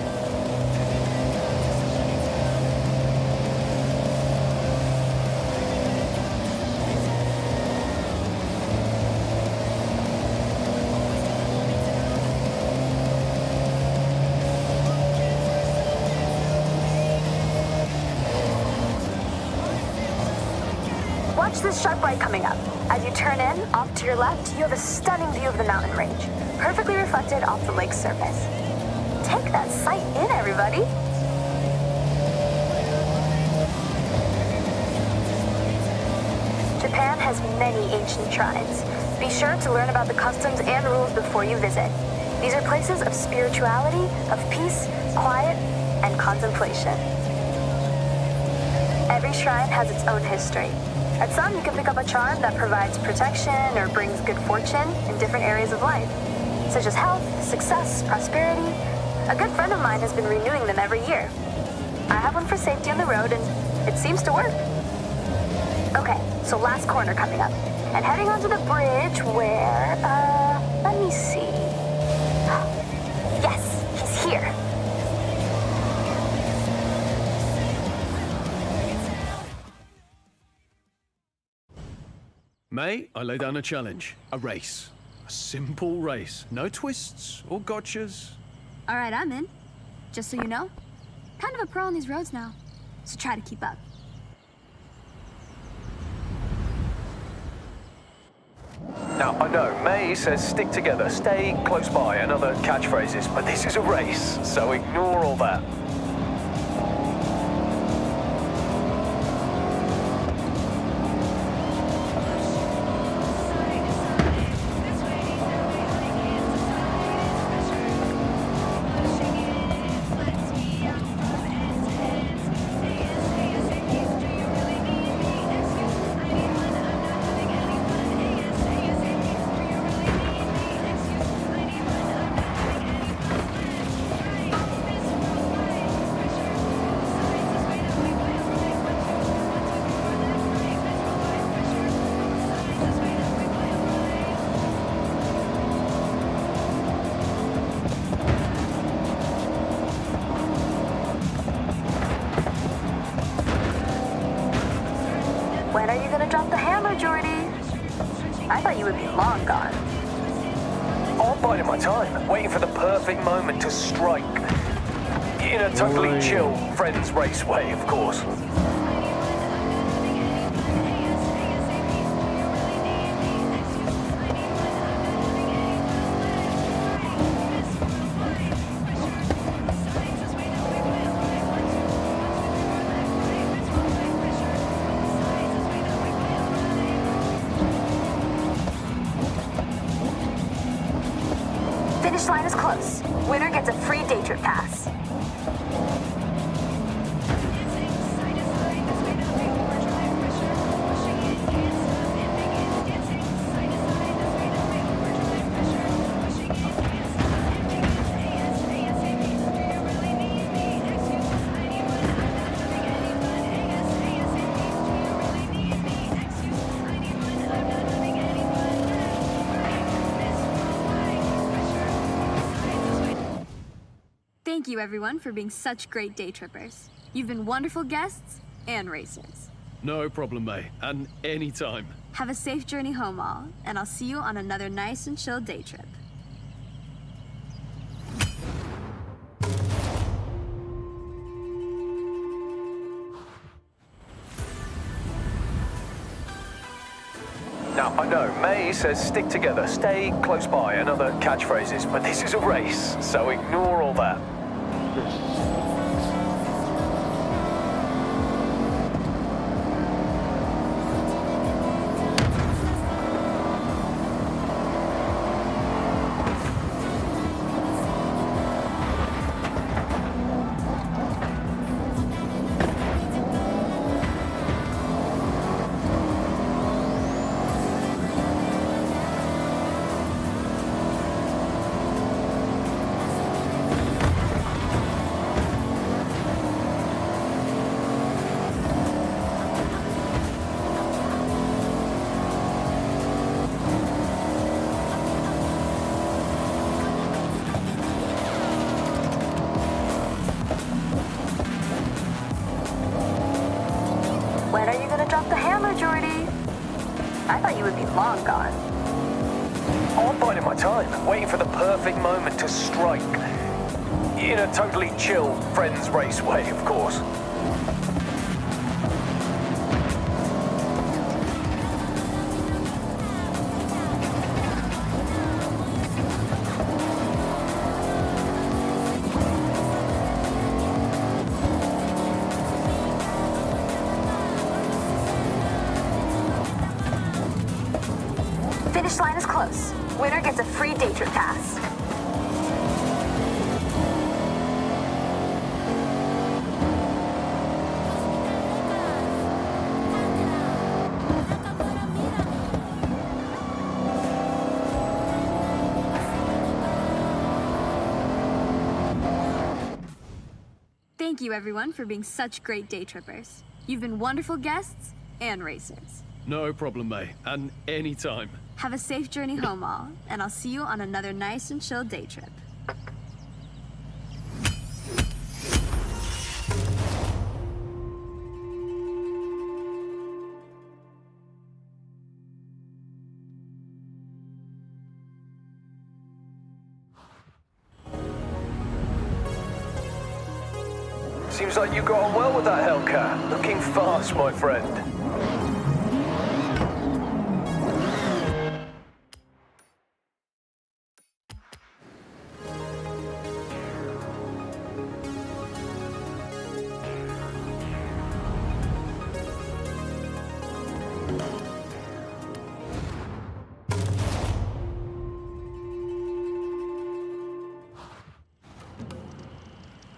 Watch this sharp right coming up. As you turn in, off to your left, you have a stunning view of the mountain range, perfectly reflected off the lake's surface. Take that sight in, everybody. Japan has many ancient shrines. Be sure to learn about the customs and rules before you visit. These are places of spirituality, of peace, quiet, and contemplation. Every shrine has its own history. At some, you can pick up a charm that provides protection or brings good fortune in different areas of life, such as health, success, prosperity. A good friend of mine has been renewing them every year. I have one for safety on the road, and it seems to work. Okay, so last corner coming up, and heading onto the bridge where, let me see. Yes, he's here. May, I lay down a challenge. A race. A simple race. No twists or gotchas. All right, I'm in. Just so you know, kind of a pro on these roads now, so try to keep up. Now, I know, May says stick together, stay close by, and other catchphrases, but this is a race, so ignore all that. I thought you would be long gone. I'm biding my time, waiting for the perfect moment to strike. In a totally chill, friends race way, of course. Finish line is close. Winner gets a free day trip pass. Thank you, everyone, for being such great day trippers. You've been wonderful guests and racers. No problem, May. And anytime. Have a safe journey home, all, and I'll see you on another nice and chill day trip. Now, I know, May says stick together, stay close by, and other catchphrases, but this is a race, so ignore all that. When are you gonna drop the hammer, Jordy? I thought you would be long gone. I'm biding my time, waiting for the perfect moment to strike. In a totally chill, friends race way, of course. Finish line is close. Winner gets a free day trip pass. Thank you, everyone, for being such great day trippers. You've been wonderful guests and racers. No problem, May. And anytime. Have a safe journey home, all, and I'll see you on another nice and chill day trip. Seems like you got on well with that Hellcat. Looking fast, my friend.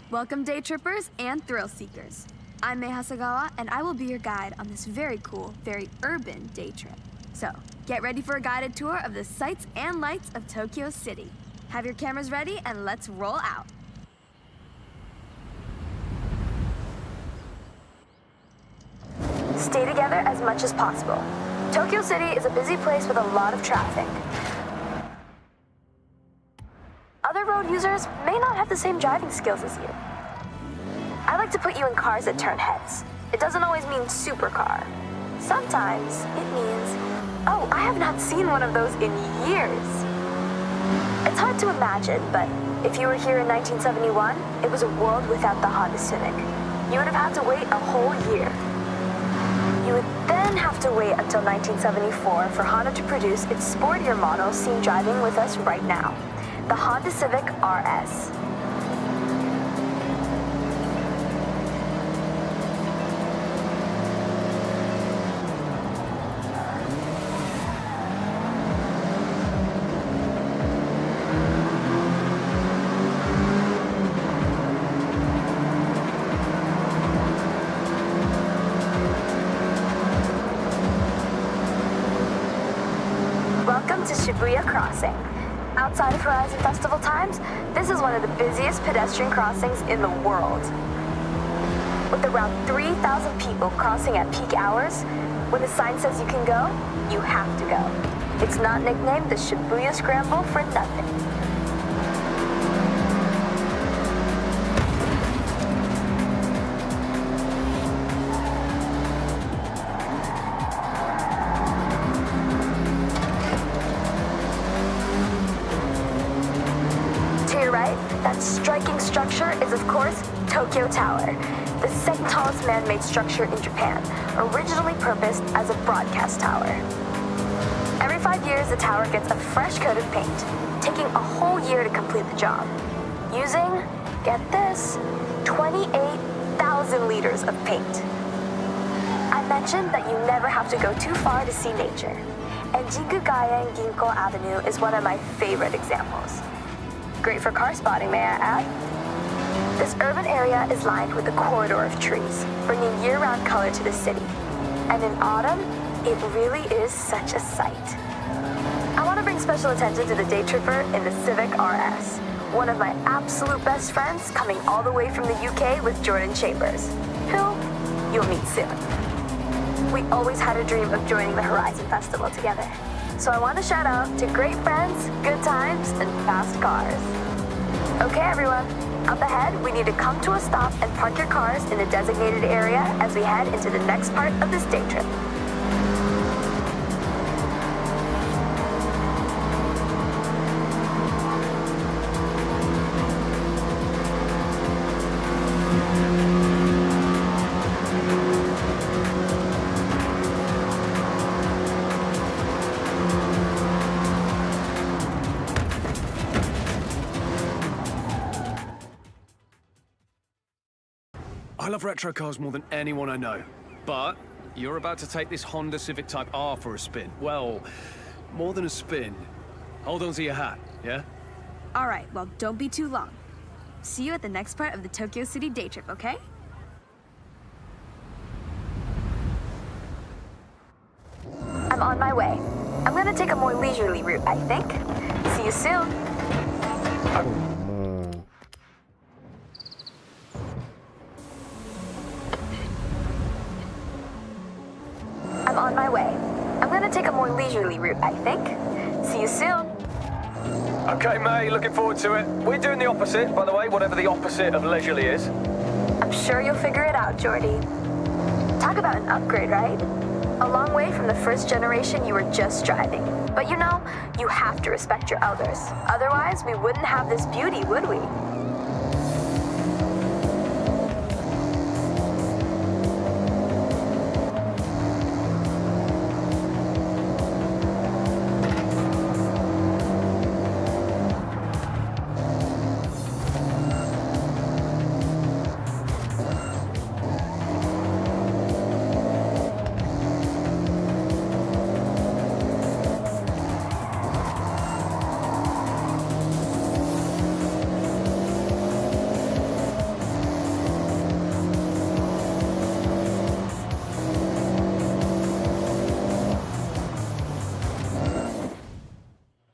Welcome, day trippers and thrill seekers. I'm Mei Hasagawa, and I will be your guide on this very cool, very urban day trip. So, get ready for a guided tour of the sights and lights of Tokyo City. Have your cameras ready, and let's roll out. Stay together as much as possible. Tokyo City is a busy place with a lot of traffic. Other road users may not have the same driving skills as you. I like to put you in cars that turn heads. It doesn't always mean supercar. Sometimes it means Oh, I have not seen one of those in years. It's hard to imagine, but if you were here in 1971, it was a world without the Honda Civic. You would have had to wait a whole year. You would then have to wait until 1974 for Honda to produce its sportier model seen driving with us right now, the Honda Civic RS. Welcome to Shibuya Crossing. Outside of Horizon Festival times, this is one of the busiest pedestrian crossings in the world. With around 3,000 people crossing at peak hours, when the sign says you can go, you have to go. It's not nicknamed the Shibuya Scramble for nothing. That striking structure is, of course, Tokyo Tower, the second tallest man-made structure in Japan, originally purposed as a broadcast tower. Every 5 years, the tower gets a fresh coat of paint, taking a whole year to complete the job, using, get this, 28,000 liters of paint. I mentioned that you never have to go too far to see nature, and Jingugaya and Ginko Avenue is one of my favorite examples. Great for car spotting, may I add? This urban area is lined with a corridor of trees, bringing year-round color to the city. And in autumn, it really is such a sight. I want to bring special attention to the day tripper in the Civic RS, one of my absolute best friends coming all the way from the UK with Jordan Chambers, who you'll meet soon. We always had a dream of joining the Horizon Festival together. So I want to shout out to great friends, good times, and fast cars. Okay, everyone, up ahead, we need to come to a stop and park your cars in the designated area as we head into the next part of this day trip. I love retro cars more than anyone I know. But you're about to take this Honda Civic Type R for a spin. Well, more than a spin. Hold on to your hat, yeah? All right, well, don't be too long. See you at the next part of the Tokyo City day trip, okay? I'm on my way. I'm gonna take a more leisurely route, I think. See you soon. I'm on my way. I'm gonna take a more leisurely route, I think. See you soon. Okay, May, looking forward to it. We're doing the opposite, by the way, whatever the opposite of leisurely is. I'm sure you'll figure it out, Jordy. Talk about an upgrade, right? A long way from the first generation you were just driving. But you know, you have to respect your elders. Otherwise, we wouldn't have this beauty, would we?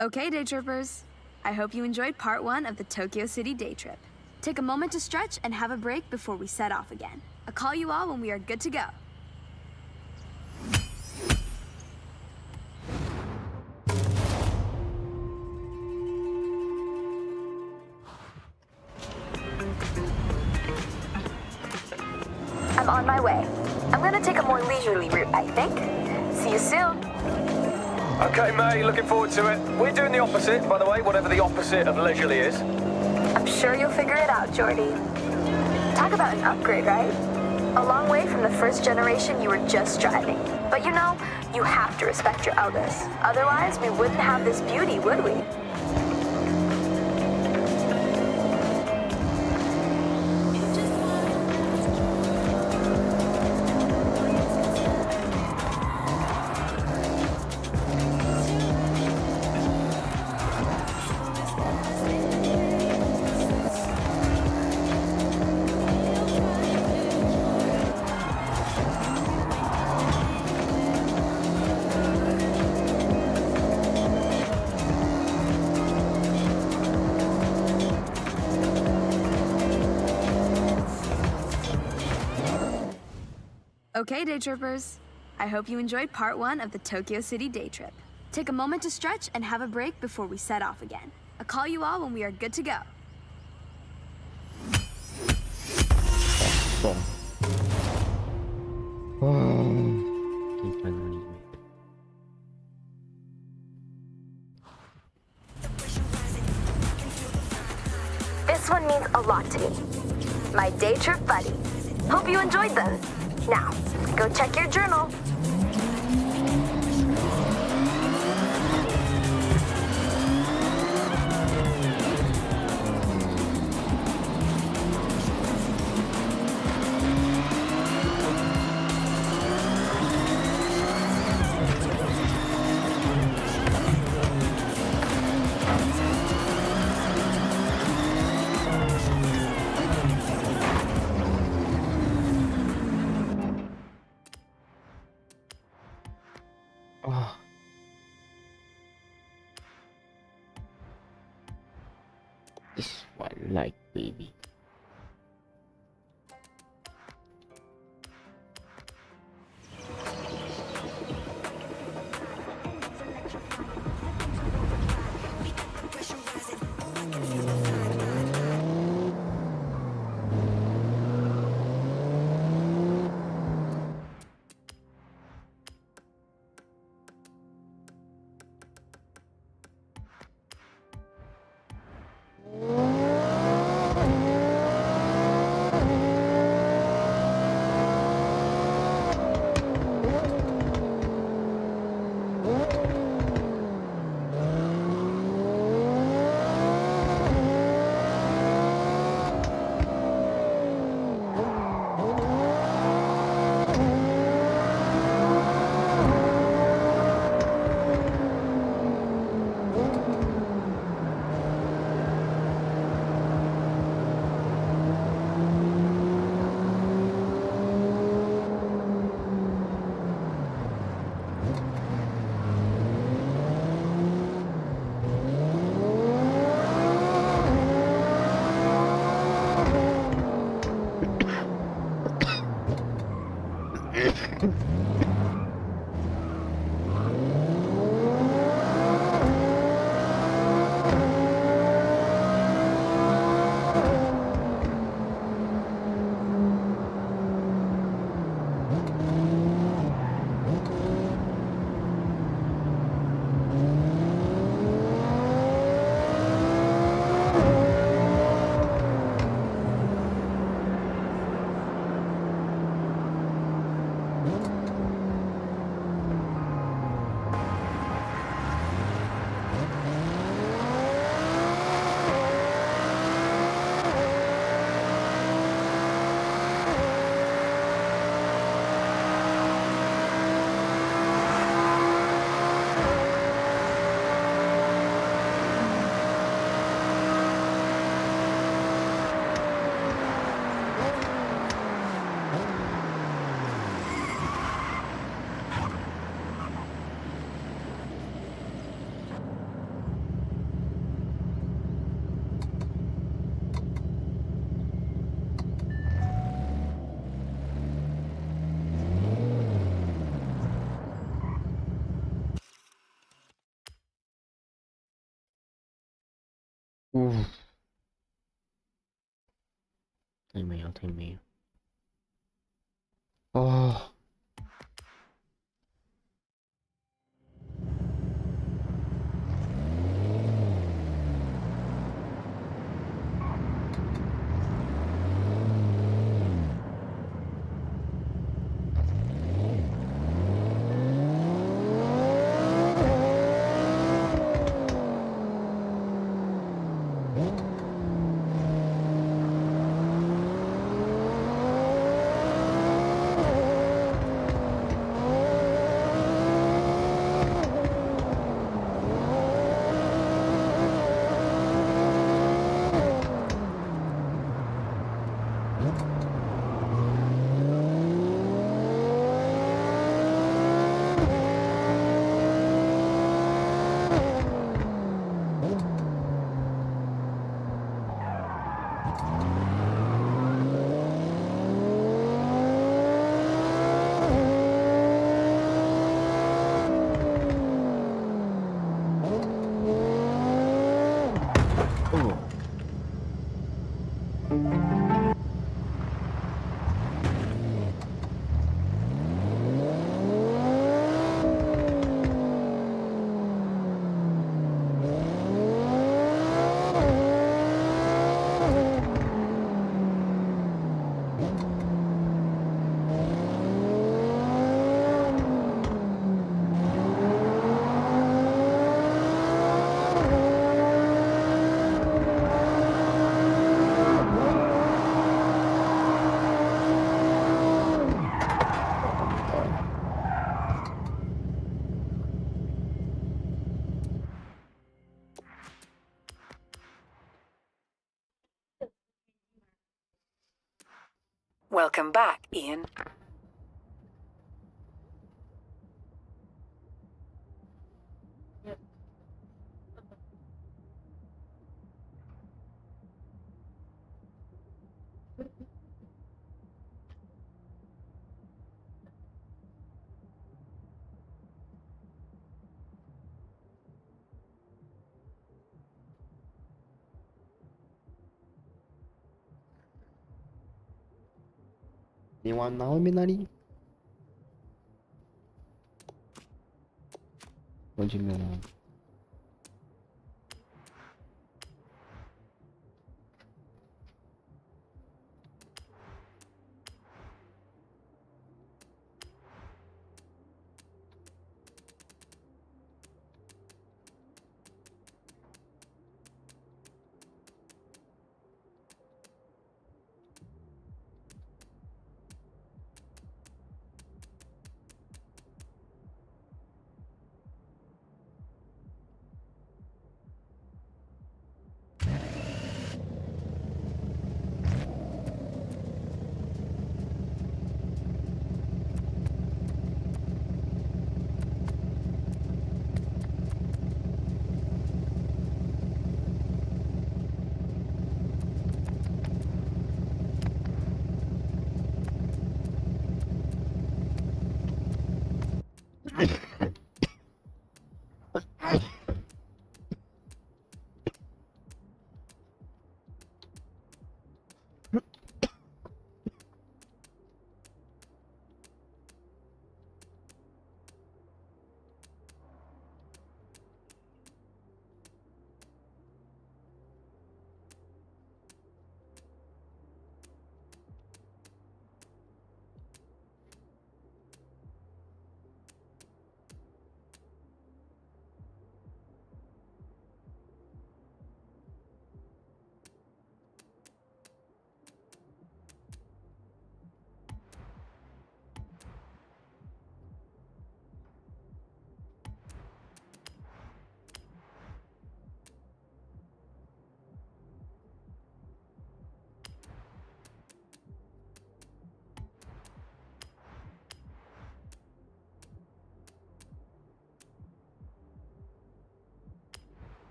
Okay, day trippers. I hope you enjoyed part 1 of the Tokyo City day trip. Take a moment to stretch and have a break before we set off again. I'll call you all when we are good to go. I'm on my way. I'm gonna take a more leisurely route, I think. See you soon. Okay, mate, looking forward to it. We're doing the opposite, by the way, whatever the opposite of leisurely is. I'm sure you'll figure it out, Jordy. Talk about an upgrade, right? A long way from the first generation you were just driving. But you know, you have to respect your elders. Otherwise, we wouldn't have this beauty, would we? Okay, day trippers. I hope you enjoyed part 1 of the Tokyo City day trip. Take a moment to stretch and have a break before we set off again. I'll call you all when we are good to go. This one means a lot to me. My day trip buddy. Hope you enjoyed them. Now, go check your journal. This one like baby. Thay mèo, thay mèo. Oh. Welcome back, Ian. You want now, Minari? What do you mean?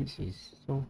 할 수 있어.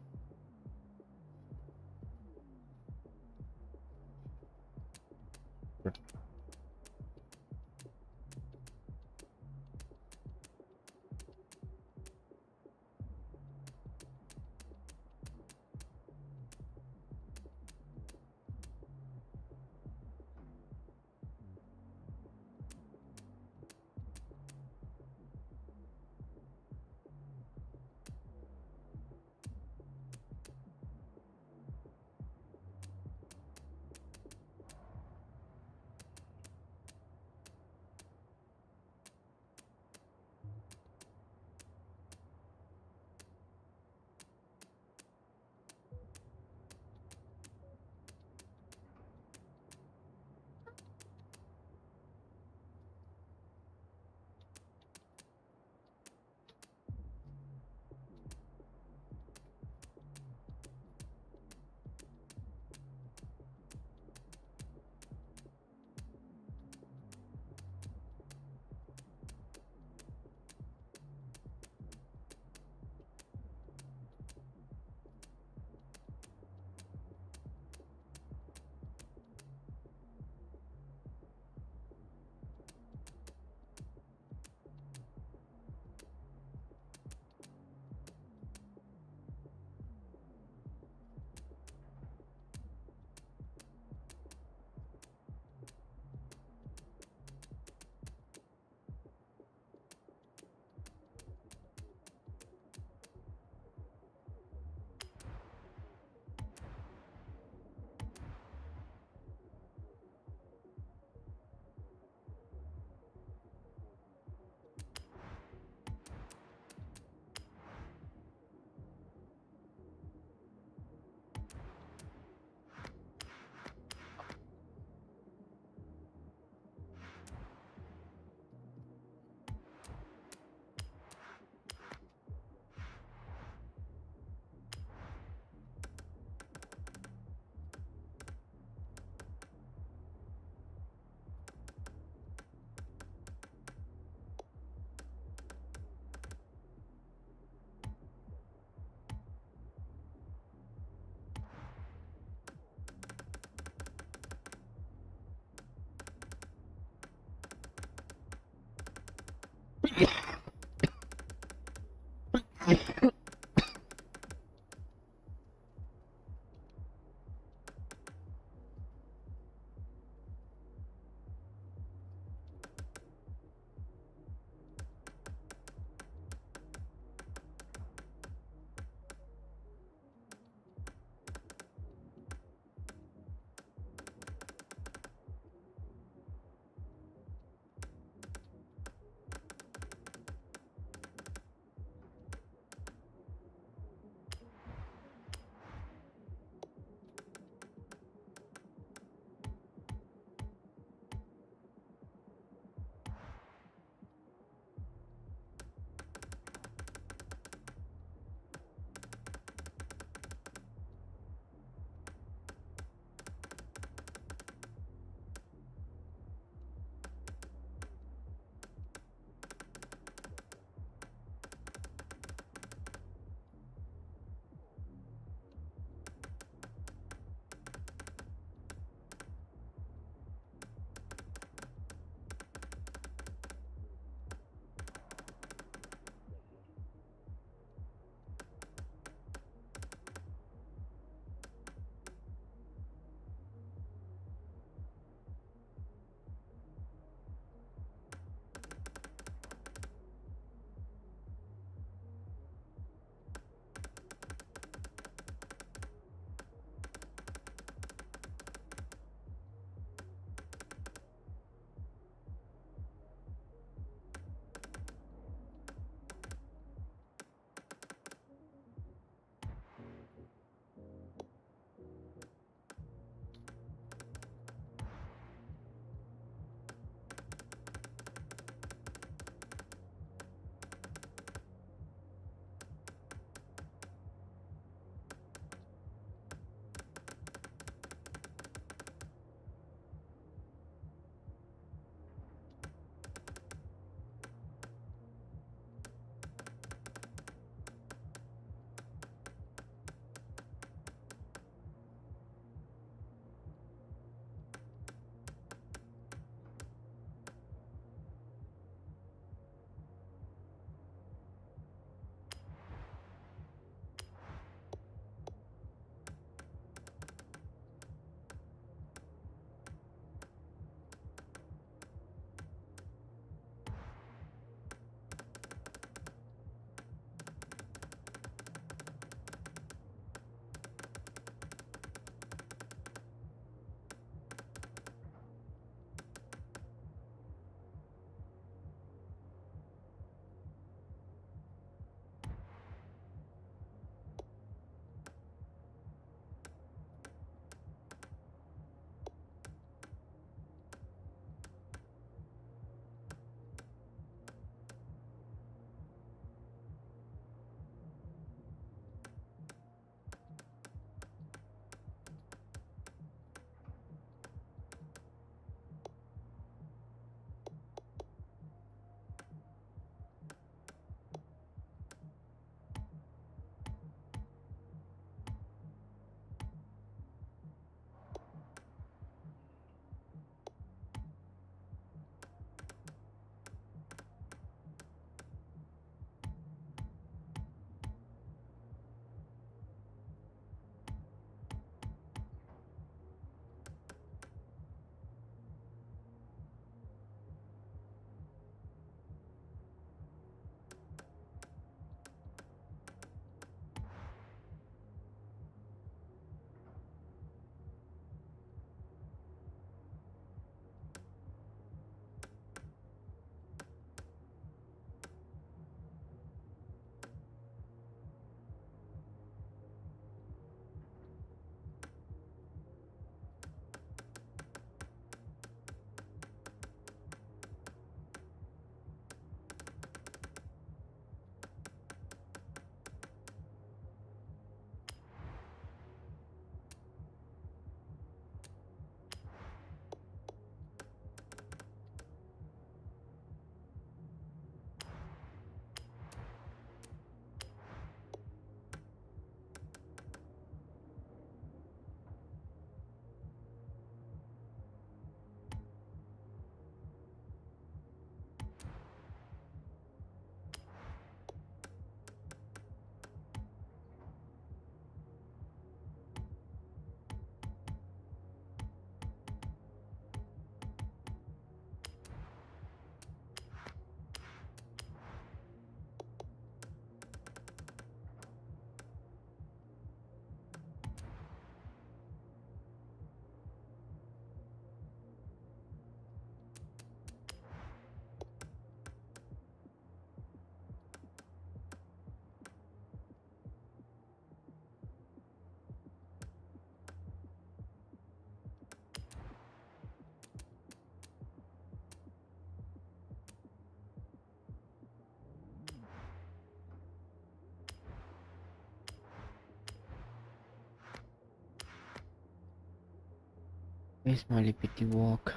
Where's my Liberty Walk?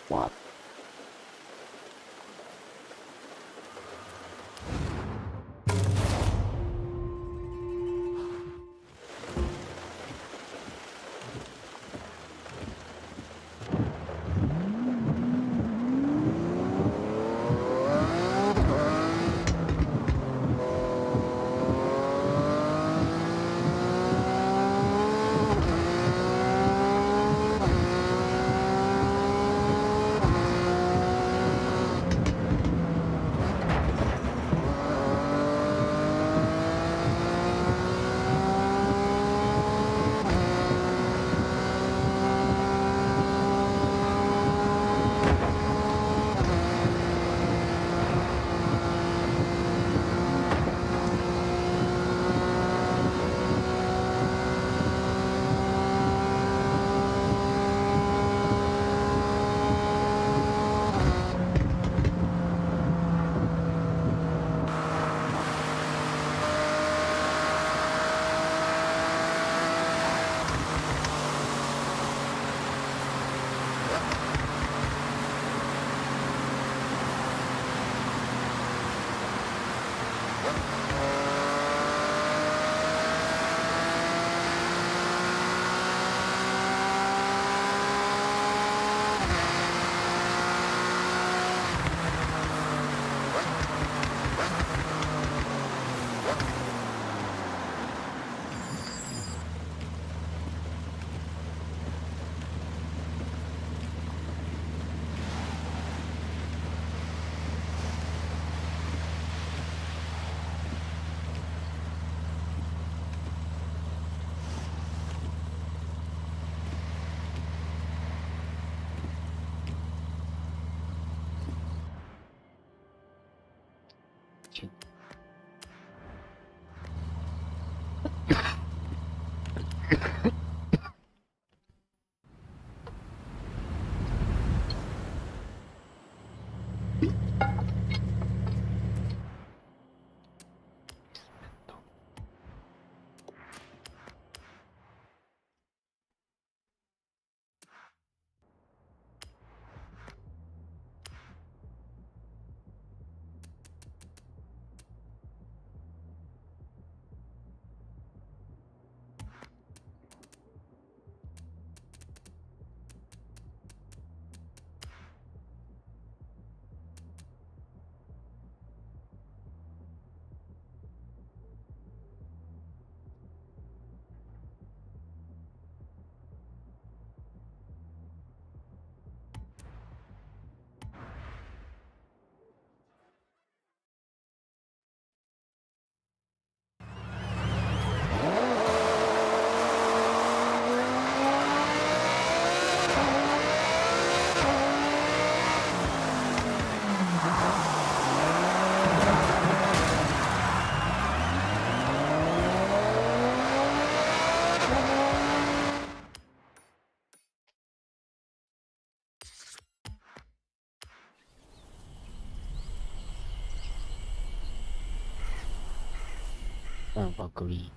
What? 막걸리.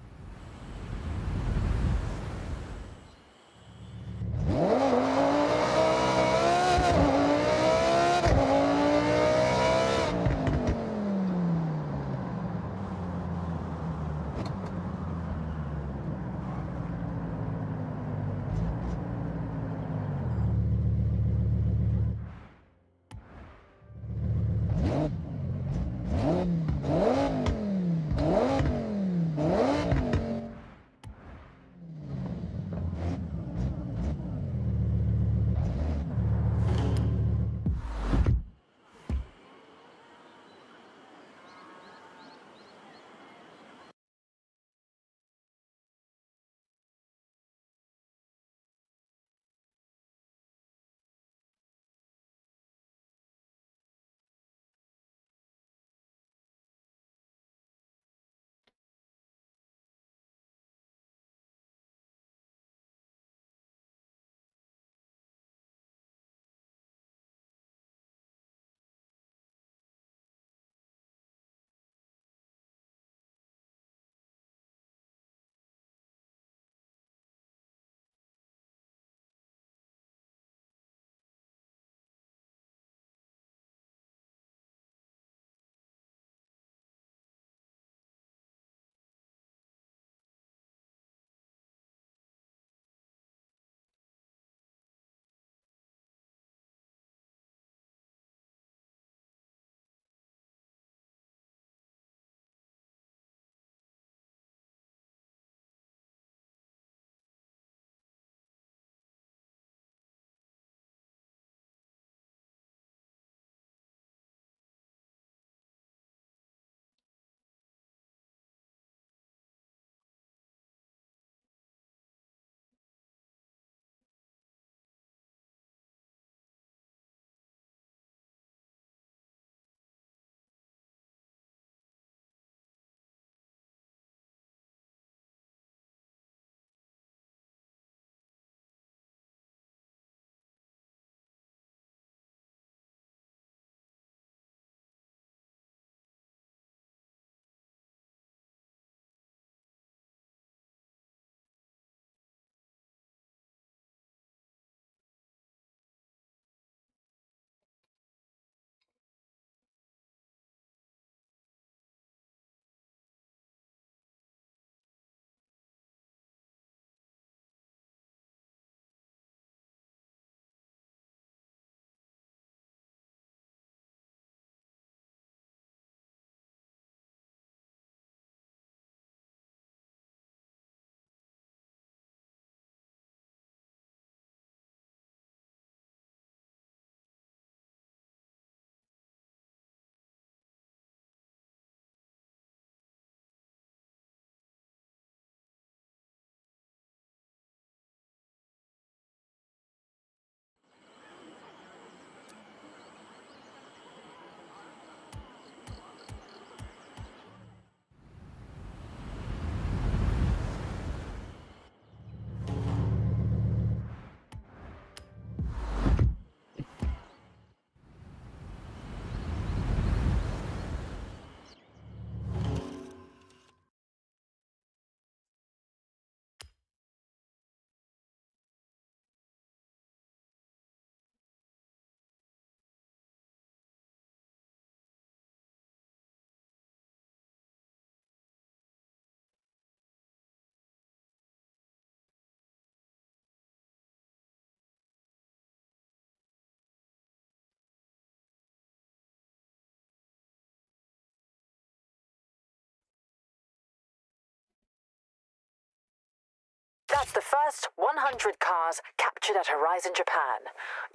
The first 100 cars captured at Horizon Japan.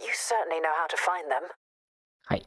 You certainly know how to find them. はい。